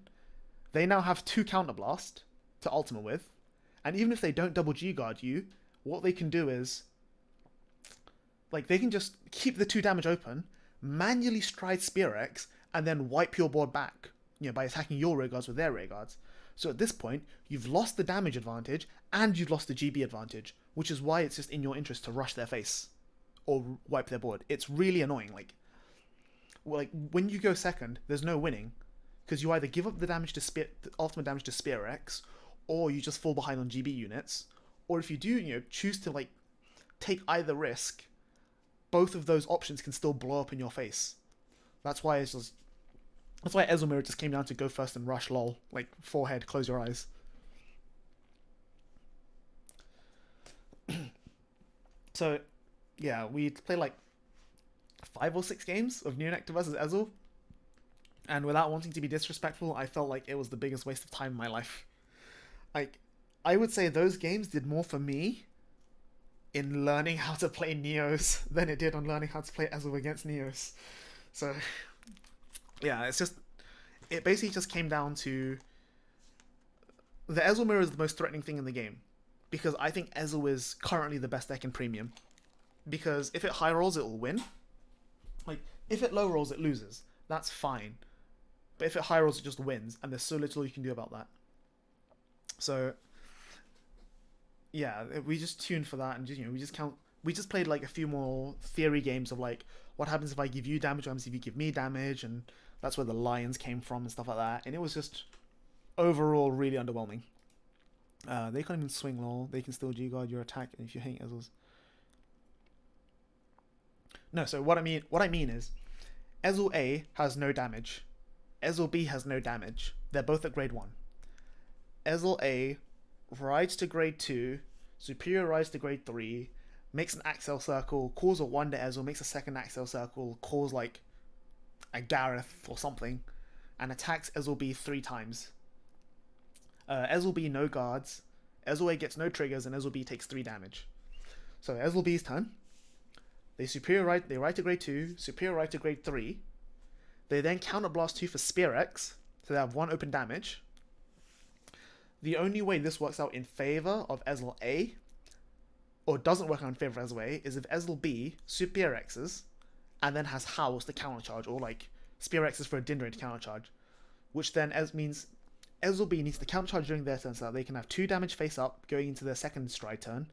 they now have 2 Counterblast to Ultima with. And even if they don't double G-Guard you, what they can do is, like, they can just keep the 2 damage open, manually stride Spear X, and then wipe your board back, by attacking your rearguards with their rearguards. So at this point, you've lost the damage advantage, and you've lost the GB advantage, which is why it's just in your interest to rush their face, or wipe their board. It's really annoying. Like when you go second, there's no winning, because you either give up the damage to the ultimate damage to Spear X, or you just fall behind on GB units, or if you do, choose to like take either risk, both of those options can still blow up in your face. That's why Ezel Mirror just came down to go first and rush, lol. Like, forehead, close your eyes. So, yeah, we played like 5 or 6 games of Neonectar versus Ezel. And without wanting to be disrespectful, I felt like it was the biggest waste of time in my life. Like, I would say those games did more for me in learning how to play Neos than it did on learning how to play Ezel against Neos. So, yeah, it basically just came down to the Ezel Mirror is the most threatening thing in the game, because I think Ezel is currently the best deck in Premium, because if it high rolls, it will win. Like, if it low rolls, it loses. That's fine. But if it high rolls, it just wins, and there's so little you can do about that. So, yeah, we just tuned for that, and we just played like a few more theory games of like, what happens if I give you damage, what happens if you give me damage, and that's where the lions came from and stuff like that. And it was just overall really underwhelming. They can't even swing lol. They can still G-guard your attack if you hate Ezels. No, so what I mean is, Ezel A has no damage. Ezel B has no damage. They're both at grade 1. Ezel A rides to grade 2, Superior rides to grade 3, makes an Axel circle, calls a Wonder Ezel, makes a second Axel circle, calls like a Gareth or something, and attacks Ezel B 3 times. Ezel B no guards, Ezel A gets no triggers, and Ezel B takes 3 damage. So Ezel B's turn. They ride to grade 2, Superior ride to grade 3. They then counterblast 2 for Spear X, so they have 1 open damage. The only way this works out in favor of Ezel A, or doesn't work out in favor of Ezel A, is if Ezel B Superior X's, and then has Howls to countercharge, or like Spear X's for a Dindray to countercharge, which then means Ezel B needs to countercharge during their turn so that they can have 2 damage face up going into their second stride turn,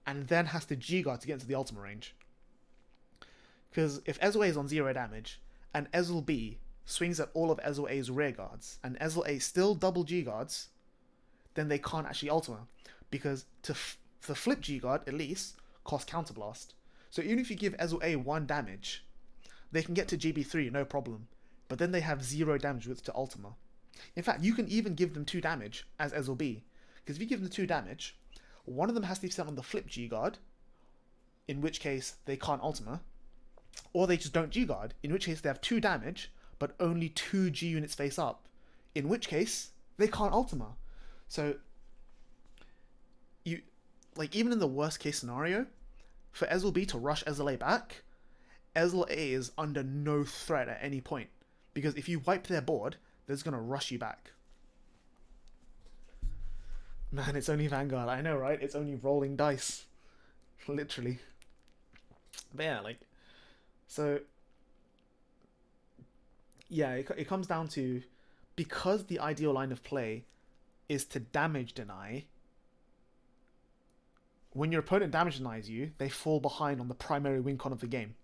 and then has to G-guard to get into the ultimate range. Because if Ezel A is on 0 damage, and Ezel B swings at all of Ezel A's rear guards, and Ezel A still double G-guards, then they can't actually Ultima. Because to flip G-guard, at least, costs Counterblast. So even if you give Ezel A 1 damage, they can get to GB3, no problem. But then they have 0 damage width to Ultima. In fact, you can even give them 2 damage as Ezel B. Because if you give them 2 damage, one of them has to be sent on the flip G-guard, in which case they can't Ultima. Or they just don't G-guard, in which case they have 2 damage, but only 2 G units face up, in which case they can't Ultima. So, even in the worst case scenario, for Ezel B to rush Ezel A back, Ezel A is under no threat at any point, because if you wipe their board, they're just going to rush you back. Man, it's only Vanguard. I know, right? It's only rolling dice. Literally. But yeah, so, yeah, it comes down to, because the ideal line of play is to damage deny, when your opponent damage denies you, they fall behind on the primary win con of the game.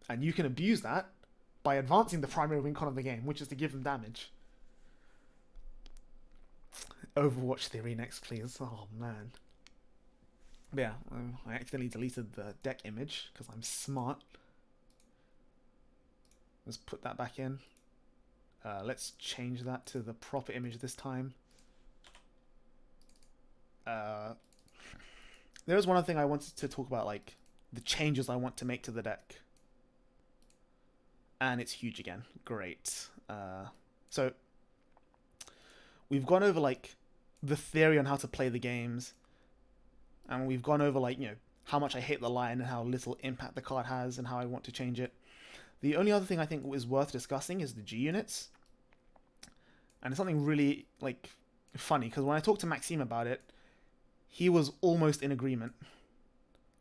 And you can abuse that by advancing the primary win con of the game, which is to give them damage. Overwatch theory next, please. Oh, man. But yeah, I accidentally deleted the deck image, because I'm smart. Let's put that back in. Let's change that to the proper image this time. There was one other thing I wanted to talk about, like the changes I want to make to the deck. And it's huge again. Great. So we've gone over like the theory on how to play the games, and we've gone over like, how much I hate the line and how little impact the card has and how I want to change it. The only other thing I think is worth discussing is the G units, and it's something really like funny because when I talked to Maxime about it, he was almost in agreement.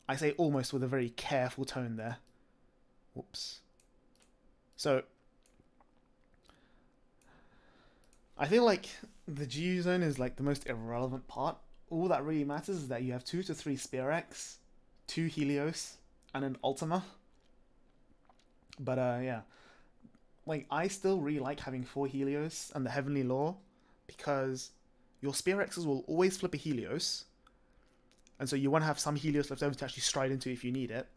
I say almost with a very careful tone there. Whoops. So I feel like the G zone is like the most irrelevant part. All that really matters is that you have 2 to 3 Spear-X, 2 Helios, and an Ultima. But yeah, like I still really like having 4 Helios and the Heavenly Law because your Spear-X's will always flip a Helios, and so you want to have some Helios left over to actually stride into if you need it.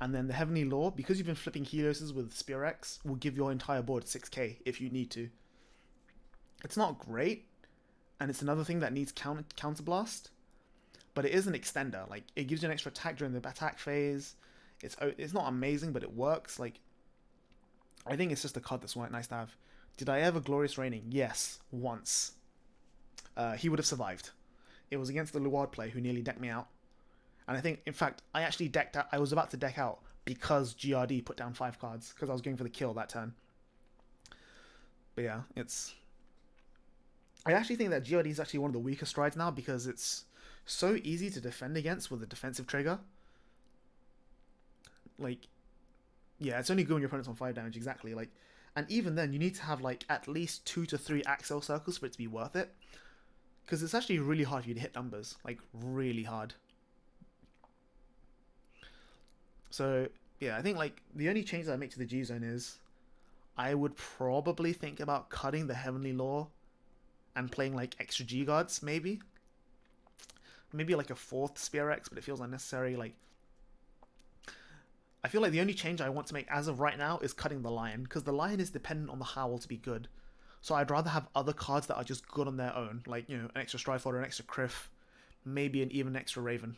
And then the Heavenly Law, because you've been flipping Helioses with Spear-X, will give your entire board 6k if you need to. It's not great, and it's another thing that needs counterblast, but it is an extender. Like, it gives you an extra attack during the attack phase. It's not amazing, but it works. Like, I think it's just a card that's nice to have. Did I ever Glorious Reigning? Yes, once. He would have survived. It was against the Luard player who nearly decked me out. And I think, in fact, I actually decked out. I was about to deck out because GRD put down 5 cards because I was going for the kill that turn. But yeah, I actually think that GRD is actually one of the weaker strides now because it's so easy to defend against with a defensive trigger. Like, yeah, it's only good when your opponent's on 5 damage, exactly. Like, and even then, you need to have like at least 2 to 3 Axel circles for it to be worth it. Because it's actually really hard for you to hit numbers, like really hard. So yeah, I think like the only change that I make to the G zone is I would probably think about cutting the Heavenly Law and playing like extra G guards, maybe like a 4th Spear-X, but it feels unnecessary. Like, I feel like the only change I want to make as of right now is cutting the Lion, because the Lion is dependent on the Howl to be good. So I'd rather have other cards that are just good on their own, like, you know, an extra Stridefolder, an extra Criff, maybe an even extra Raven.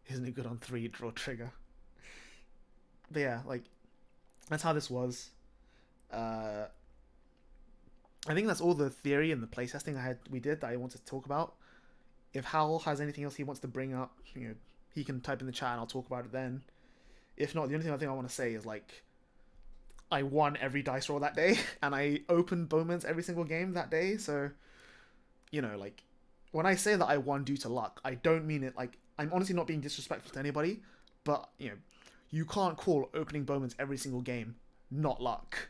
Isn't it good on 3 draw trigger? But yeah, like, that's how this was. I think that's all the theory and the playtesting we did that I wanted to talk about. If Howell has anything else he wants to bring up, you know, he can type in the chat and I'll talk about it then. If not, the only thing I want to say is, like, I won every dice roll that day, and I opened Bowman's every single game that day, so, you know, like, when I say that I won due to luck, I don't mean it, like, I'm honestly not being disrespectful to anybody, but, you know, you can't call opening Bowman's every single game not luck.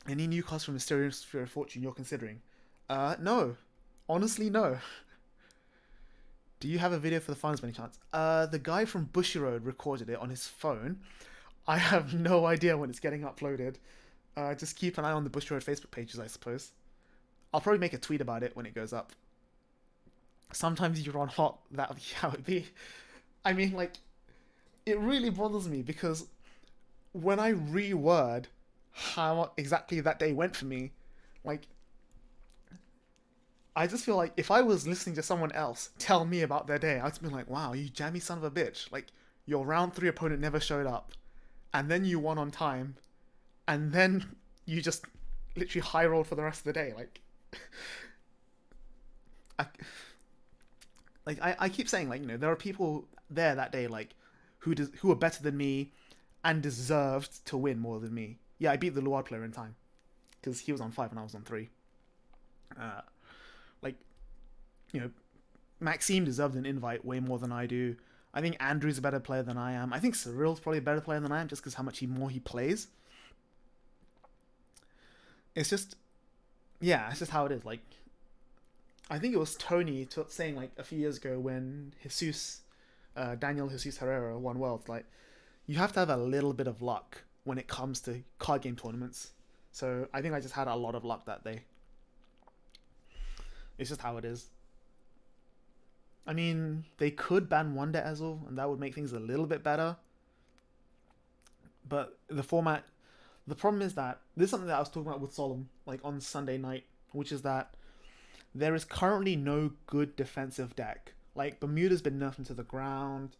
Any new cards from Mysterious Sphere of Fortune you're considering? No. Honestly, no. Do you have a video for the finals by any chance? The guy from Bushy Road recorded it on his phone. I have no idea when it's getting uploaded. Just keep an eye on the Bushy Road Facebook pages, I suppose. I'll probably make a tweet about it when it goes up. Sometimes you run hot, that'll be how it be. I mean, like, it really bothers me because when I reword how exactly that day went for me, like, I just feel like if I was listening to someone else tell me about their day, I'd be like, wow, you jammy son of a bitch. Like, your round 3 opponent never showed up, and then you won on time, and then you just literally high rolled for the rest of the day. Like, I keep saying, like, you know, there are people there that day, like, who are better than me and deserved to win more than me. Yeah, I beat the Luard player in time because he was on 5 and I was on 3. Like, you know, Maxime deserved an invite way more than I do. I think Andrew's a better player than I am. I think Cyril's probably a better player than I am just because how much more he plays. It's just, yeah, it's just how it is. Like, I think it was Tony saying, like, a few years ago when Daniel Jesus Herrera won Worlds, like, you have to have a little bit of luck when it comes to card game tournaments. So I think I just had a lot of luck that day. It's just how it is. I mean, they could ban Wonder Ezel, and that would make things a little bit better. But the format... The problem is that... This is something that I was talking about with Solemn, like, on Sunday night, which is that there is currently no good defensive deck. Like, Bermuda's been nerfed into the ground.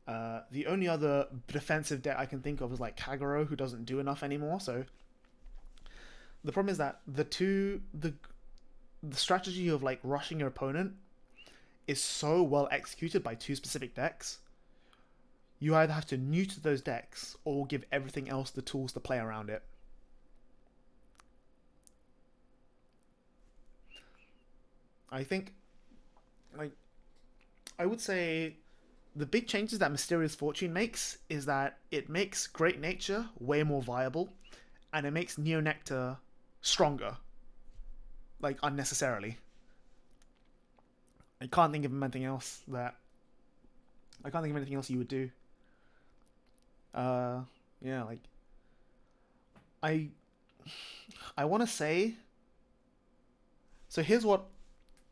The only other defensive deck I can think of is, like, Kagero, who doesn't do enough anymore, so... The problem is that the strategy of, like, rushing your opponent is so well executed by two specific decks, you either have to neuter those decks or give everything else the tools to play around it. I think, like, I would say the big changes that Mysterious Fortune makes is that it makes Great Nature way more viable, and it makes Neo Nectar stronger, like, unnecessarily. I can't think of anything else that I can't think of anything else you would do. Yeah, like I I want to say. So here's what.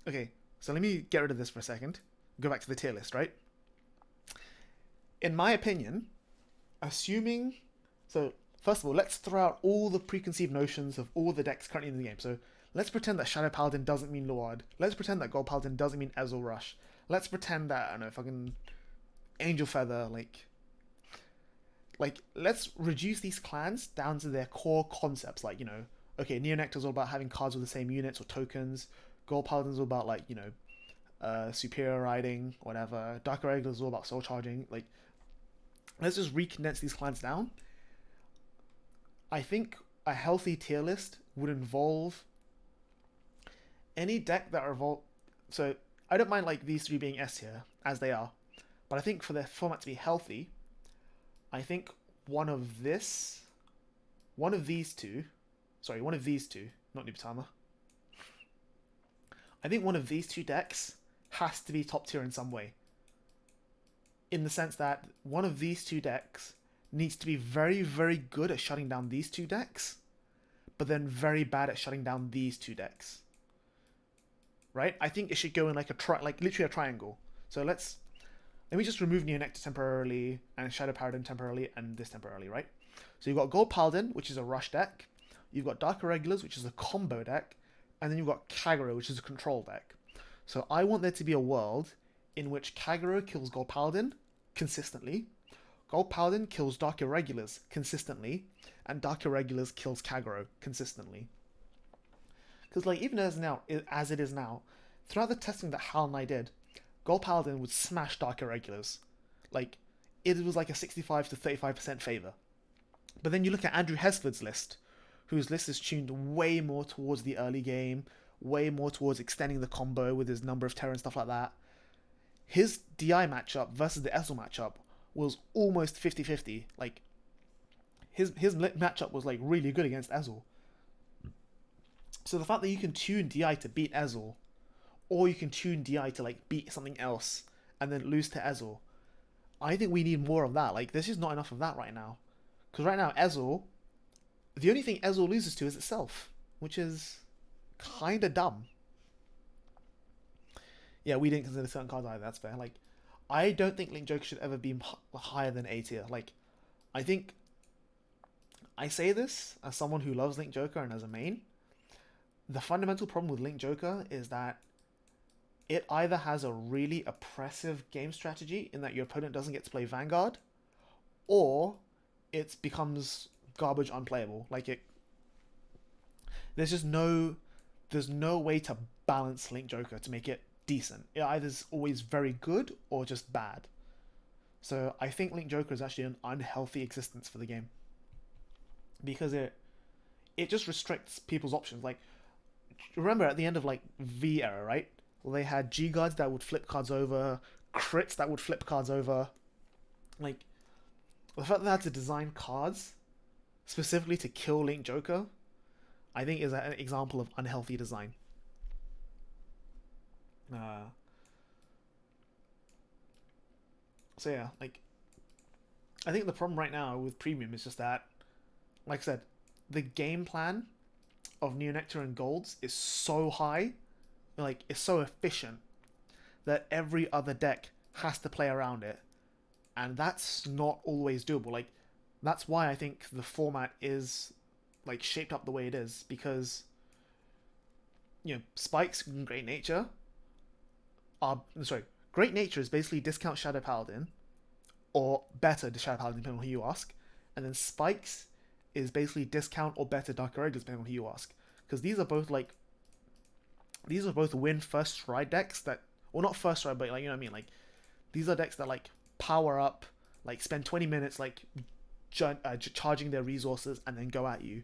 Okay, so let me get rid of this for a second. Go back to the tier list, right? In my opinion, assuming. So first of all, let's throw out all the preconceived notions of all the decks currently in the game. So let's pretend that Shadow Paladin doesn't mean Lord. Let's pretend that Gold Paladin doesn't mean Ezel Rush. Let's pretend that I don't know, fucking Angel Feather, let's reduce these clans down to their core concepts, like, okay, Neo Nectar's all about having cards with the same units or tokens. Gold Paladin's all about, like, superior riding, whatever. Dark Irregular's all about soul charging. Like, let's just recondense these clans down. I think a healthy tier list would involve any deck that revolve. So I don't mind, like, these three being S tier as they are, but I think for their format to be healthy, I think one of these two, not Nubitama. I think one of these two decks has to be top tier in some way. In the sense that one of these two decks needs to be very, very good at shutting down these two decks, but then very bad at shutting down these two decks. Right? I think it should go in like literally a triangle. So let me just remove Neo Nectar temporarily, and Shadow Paladin temporarily, and this temporarily, right? So you've got Gold Paladin, which is a rush deck. You've got Dark Irregulars, which is a combo deck. And then you've got Kagero, which is a control deck. So I want there to be a world in which Kagero kills Gold Paladin consistently, Gold Paladin kills Dark Irregulars consistently, and Dark Irregulars kills Kagero consistently. Because, like, even as it is now, throughout the testing that Hal and I did, Gold Paladin would smash Dark Irregulars. Like, it was like a 65 to 35% favor. But then you look at Andrew Hesford's list, whose list is tuned way more towards the early game, way more towards extending the combo with his number of terror and stuff like that. His DI matchup versus the Ezell matchup was almost 50-50. Like, his matchup was, like, really good against Ezell. So the fact that you can tune DI to beat Ezell, or you can tune DI to, like, beat something else and then lose to Ezell, I think we need more of that. Like, there's just not enough of that right now. Because right now, Ezell, the only thing Ezell loses to is itself, which is kind of dumb. Yeah, we didn't consider certain cards either, that's fair. Like, I don't think Link Joker should ever be higher than A tier. Like, I think, I say this as someone who loves Link Joker and as a main, the fundamental problem with Link Joker is that it either has a really oppressive game strategy in that your opponent doesn't get to play Vanguard, or it becomes garbage unplayable. Like, there's no way to balance Link Joker to make it decent. It either is always very good or just bad. So I think Link Joker is actually an unhealthy existence for the game, because it just restricts people's options. Like, remember at the end of, like, V era, right? Well, they had G guards that would flip cards over, crits that would flip cards over. Like, the fact that they had to design cards specifically to kill Link Joker, I think is an example of unhealthy design. So yeah, like, I think the problem right now with Premium is just that, like I said, the game plan of Neo Nectar and Golds is so high, like, it's so efficient, that every other deck has to play around it. And that's not always doable. Like, that's why I think the format is, like, shaped up the way it is, because, Spikes and Great Nature Great Nature is basically discount Shadow Paladin, or better Shadow Paladin, depending on who you ask, and then Spikes is basically discount or better Dark Irregulars, depending on who you ask. Because these are both win first stride decks that Well, not first strike, but like, you know what I mean? Like, these are decks that like power up, like spend 20 minutes like charging their resources and then go at you.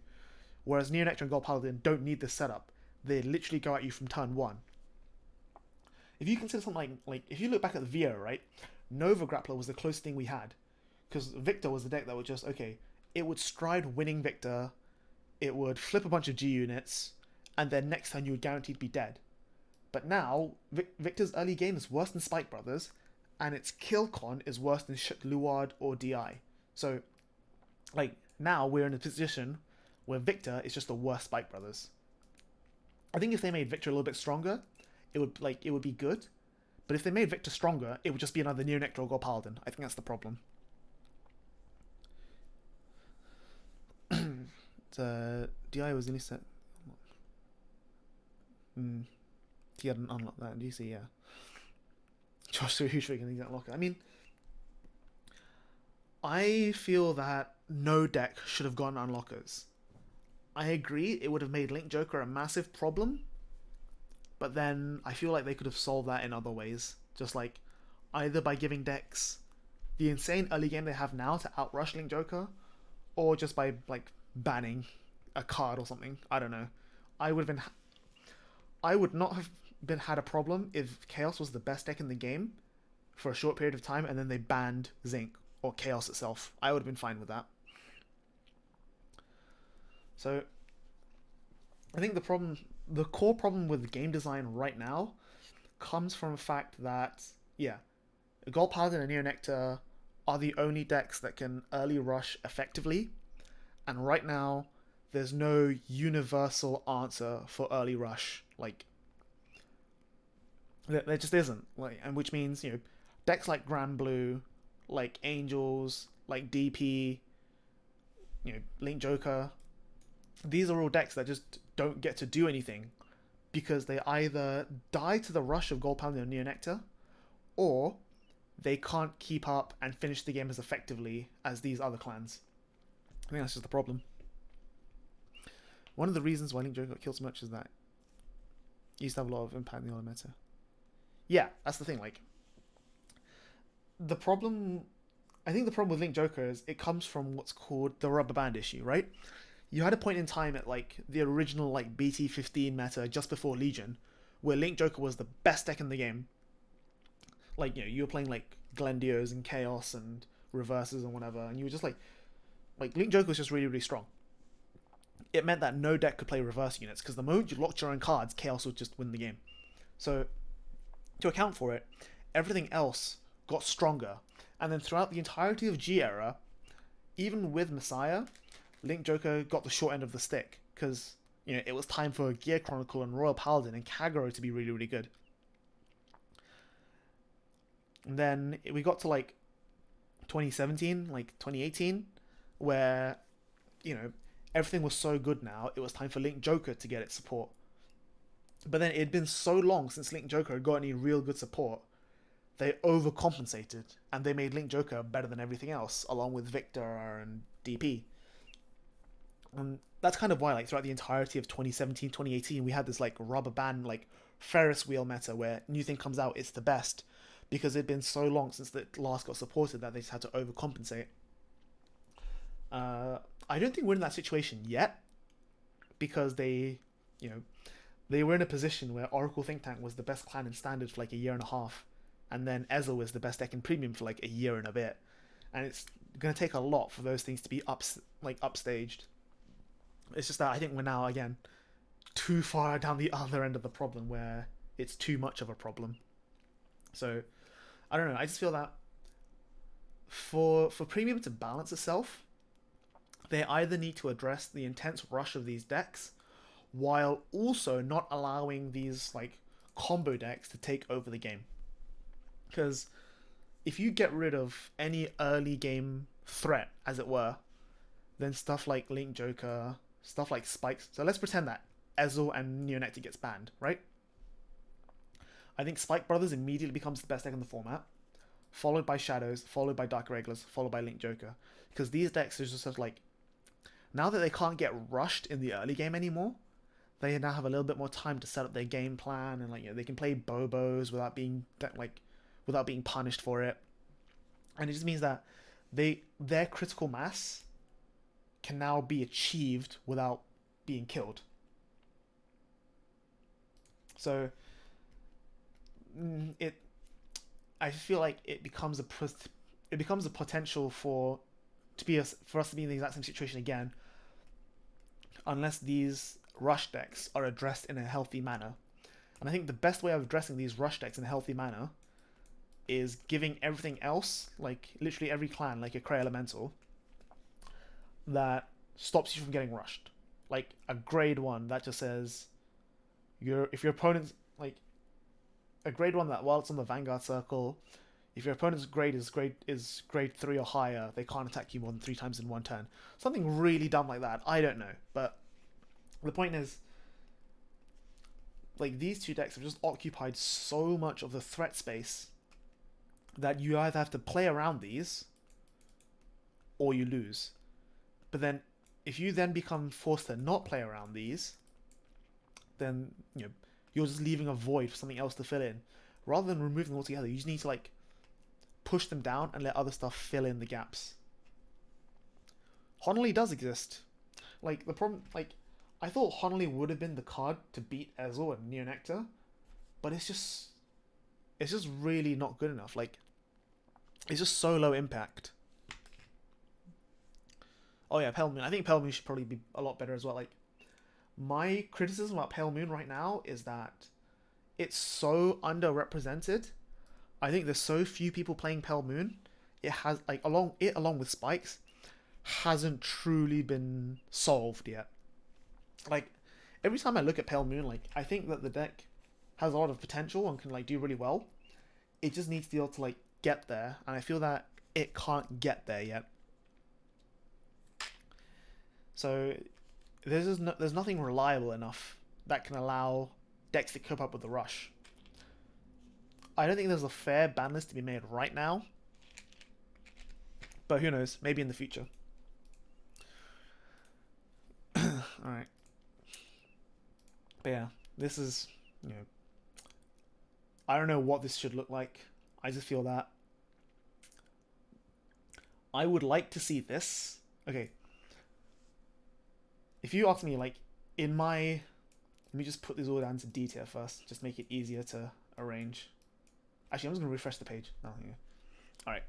Whereas Neonectar and Gold Paladin don't need this setup. They literally go at you from turn one. If you consider something like if you look back at the VO, right? Nova Grappler was the closest thing we had. Because Victor was the deck that would just, okay, it would stride winning Victor, it would flip a bunch of G units, and then next turn you would guaranteed be dead. But now, Victor's early game is worse than Spike Brothers, and its kill con is worse than Luard or DI. So, like, now we're in a position where Victor is just the worst Spike Brothers. I think if they made Victor a little bit stronger, it would be good. But if they made Victor stronger, it would just be another Neonectar or Gold Paladin. I think that's the problem. DI was only set. He hadn't unlocked that. Do you see? Yeah. Josh threw a huge figure and he didn't unlock it. I mean, I feel that no deck should have gone unlockers. I agree it would have made Link Joker a massive problem, but then I feel like they could have solved that in other ways. Just like either by giving decks the insane early game they have now to outrush Link Joker, or just by like banning a card or something. I don't know. I would not have had a problem if Chaos was the best deck in the game for a short period of time and then they banned Zinc or Chaos itself. I would have been fine with that. So I think the core problem with the game design right now comes from the fact that, yeah, Gold Paladin and Neonectar are the only decks that can early rush effectively, and right now there's no universal answer for early rush. Like, there just isn't. Like, and which means, you know, decks like Grand Blue, like Angels, like DP, you know, Link Joker, these are all decks that just don't get to do anything because they either die to the rush of Gold Paladin and Neonectar, or they can't keep up and finish the game as effectively as these other clans. I think that's just the problem. One of the reasons why Link Joker got killed so much is that he used to have a lot of impact in the early meta. Yeah, that's the thing. Like, the problem, I think the problem with Link Joker is it comes from what's called the rubber band issue, right? You had a point in time at like the original like BT15 meta just before Legion, where Link Joker was the best deck in the game. Like, you know, you were playing like Glendios and Chaos and Reverses and whatever, and you were just like Link Joker was just really, really strong. It meant that no deck could play reverse units, because the moment you locked your own cards, Chaos would just win the game. So, to account for it, everything else got stronger. And then throughout the entirety of G era, even with Messiah, Link Joker got the short end of the stick, because, you know, it was time for Gear Chronicle and Royal Paladin and Kagero to be really, really good. And then we got to like 2017, like 2018, where, you know, everything was so good now, it was time for Link Joker to get its support. But then it had been so long since Link Joker had got any real good support, they overcompensated, and they made Link Joker better than everything else, along with Victor and DP. And that's kind of why, like, throughout the entirety of 2017, 2018, we had this, like, rubber band, like, Ferris wheel meta, where new thing comes out, it's the best, because it'd been so long since the last got supported that they just had to overcompensate. I don't think we're in that situation yet, because they, you know, they were in a position where Oracle Think Tank was the best clan in Standard for like a year and a half, and then Ezel was the best deck in Premium for like a year and a bit, and it's going to take a lot for those things to be upstaged. It's just that I think we're now, again, too far down the other end of the problem where it's too much of a problem. So, I don't know, I just feel that for Premium to balance itself, they either need to address the intense rush of these decks while also not allowing these like combo decks to take over the game. Because if you get rid of any early game threat, as it were, then stuff like Link Joker, stuff like Spikes. So let's pretend that Ezel and Neonectar gets banned, right? I think Spike Brothers immediately becomes the best deck in the format, followed by Shadows, followed by Dark Regulars, followed by Link Joker. Because these decks are just sort of like, now that they can't get rushed in the early game anymore, they now have a little bit more time to set up their game plan, and like they can play Bobos without being punished for it. And it just means that their critical mass can now be achieved without being killed. So I feel like it becomes a potential for us to be in the exact same situation again, unless these rush decks are addressed in a healthy manner. And I think the best way of addressing these rush decks in a healthy manner is giving everything else, like literally every clan, like a Cray Elemental, that stops you from getting rushed. Like a grade 1 that just says if your opponent's like a grade 1 that while it's on the Vanguard circle, if your opponent's grade is grade 3 or higher, they can't attack you more than 3 times in one turn. Something really dumb like that. I don't know, but the point is, like, these two decks have just occupied so much of the threat space that you either have to play around these or you lose. But then if you then become forced to not play around these, then you're just leaving a void for something else to fill in. Rather than removing them altogether, you just need to like push them down and let other stuff fill in the gaps. Honolly does exist. Like the problem, like I thought Honolly would have been the card to beat Ezel and Neonectar, but it's just really not good enough. Like it's just so low impact. Oh yeah, Pale Moon. I think Pale Moon should probably be a lot better as well. Like my criticism about Pale Moon right now is that it's so underrepresented. I think there's so few people playing Pale Moon. It has like along with Spikes hasn't truly been solved yet. Like every time I look at Pale Moon, like I think that the deck has a lot of potential and can like do really well. It just needs to be able to like get there, and I feel that it can't get there yet. So there's nothing reliable enough that can allow decks to cope up with the rush. I don't think there's a fair ban list to be made right now, but who knows? Maybe in the future. Alright. But yeah, this is, I don't know what this should look like. I just feel that I would like to see this. Okay. If you ask me, like, let me just put this all down to D tier first, just make it easier to arrange. Actually, I'm just going to refresh the page. Oh, yeah. Alright.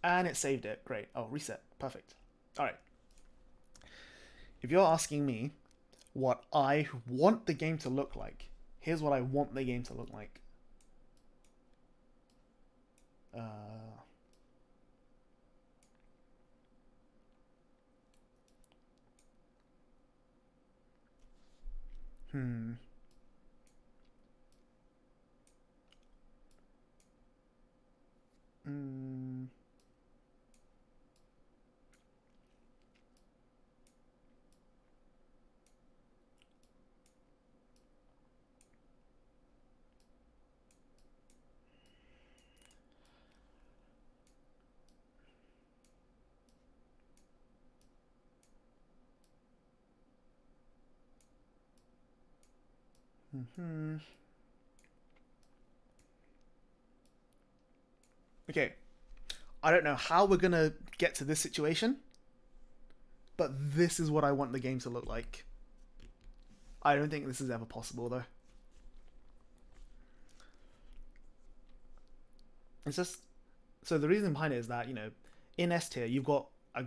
And it saved it. Great. Oh, reset. Perfect. Alright. If you're asking me what I want the game to look like, here's what I want the game to look like. Hmm. Mm. Hmm. Okay. I don't know how we're gonna get to this situation, but this is what I want the game to look like. I don't think this is ever possible, though. It's just... So the reason behind it is that, in S tier, you've got a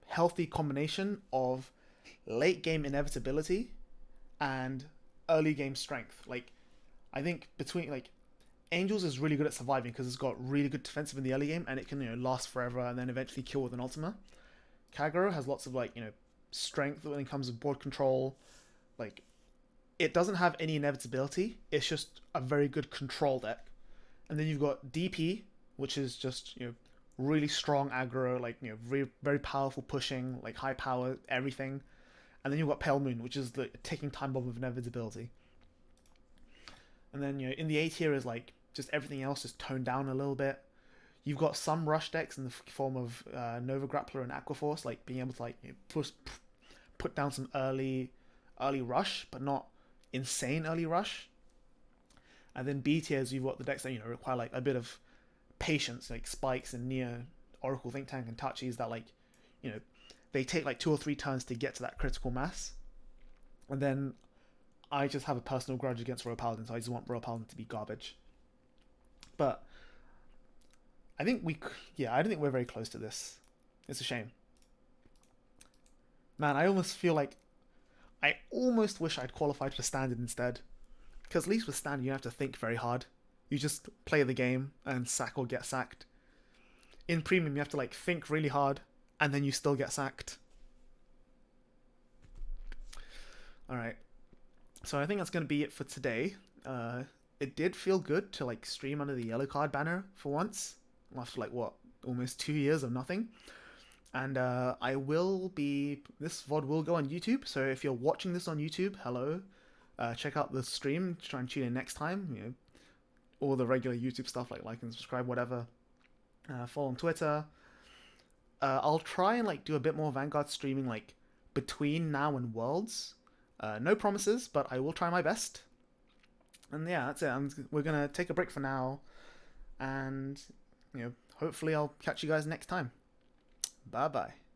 healthy combination of late game inevitability and early game strength. Like, I think between, like, Angels is really good at surviving because it's got really good defensive in the early game and it can, last forever and then eventually kill with an Ultima. Kagero has lots of, like, strength when it comes to board control. Like, it doesn't have any inevitability. It's just a very good control deck. And then you've got DP, which is just, really strong aggro, like, very, very powerful pushing, like high power, everything. And then you've got Pale Moon, which is the ticking time bomb of inevitability. And then, in the A tier is like just everything else just toned down a little bit. You've got some rush decks in the form of Nova Grappler and Aquaforce, like being able to like put down some early early rush, but not insane early rush. And then B tiers, you've got the decks that require like a bit of patience, like Spikes and Nia, Oracle, Think Tank, and Tachis that like you know they take like 2 or 3 turns to get to that critical mass. And then I just have a personal grudge against Royal Paladin, so I just want Royal Paladin to be garbage. But I think I don't think we're very close to this. It's a shame. Man, I almost feel like I almost wish I'd qualified for Standard instead. Because at least with Standard, you don't have to think very hard. You just play the game and sack or get sacked. In Premium, you have to like think really hard, and then you still get sacked. Alright. So I think that's going to be it for today. It did feel good to like stream under the YellowCard banner for once. After like, what, almost 2 years of nothing. And this VOD will go on YouTube, so if you're watching this on YouTube, hello. Check out the stream, try and tune in next time, all the regular YouTube stuff like and subscribe, whatever. Follow on Twitter. I'll try and like do a bit more Vanguard streaming like between now and Worlds. No promises, but I will try my best. And yeah, that's it. We're gonna take a break for now, and hopefully I'll catch you guys next time. Bye bye.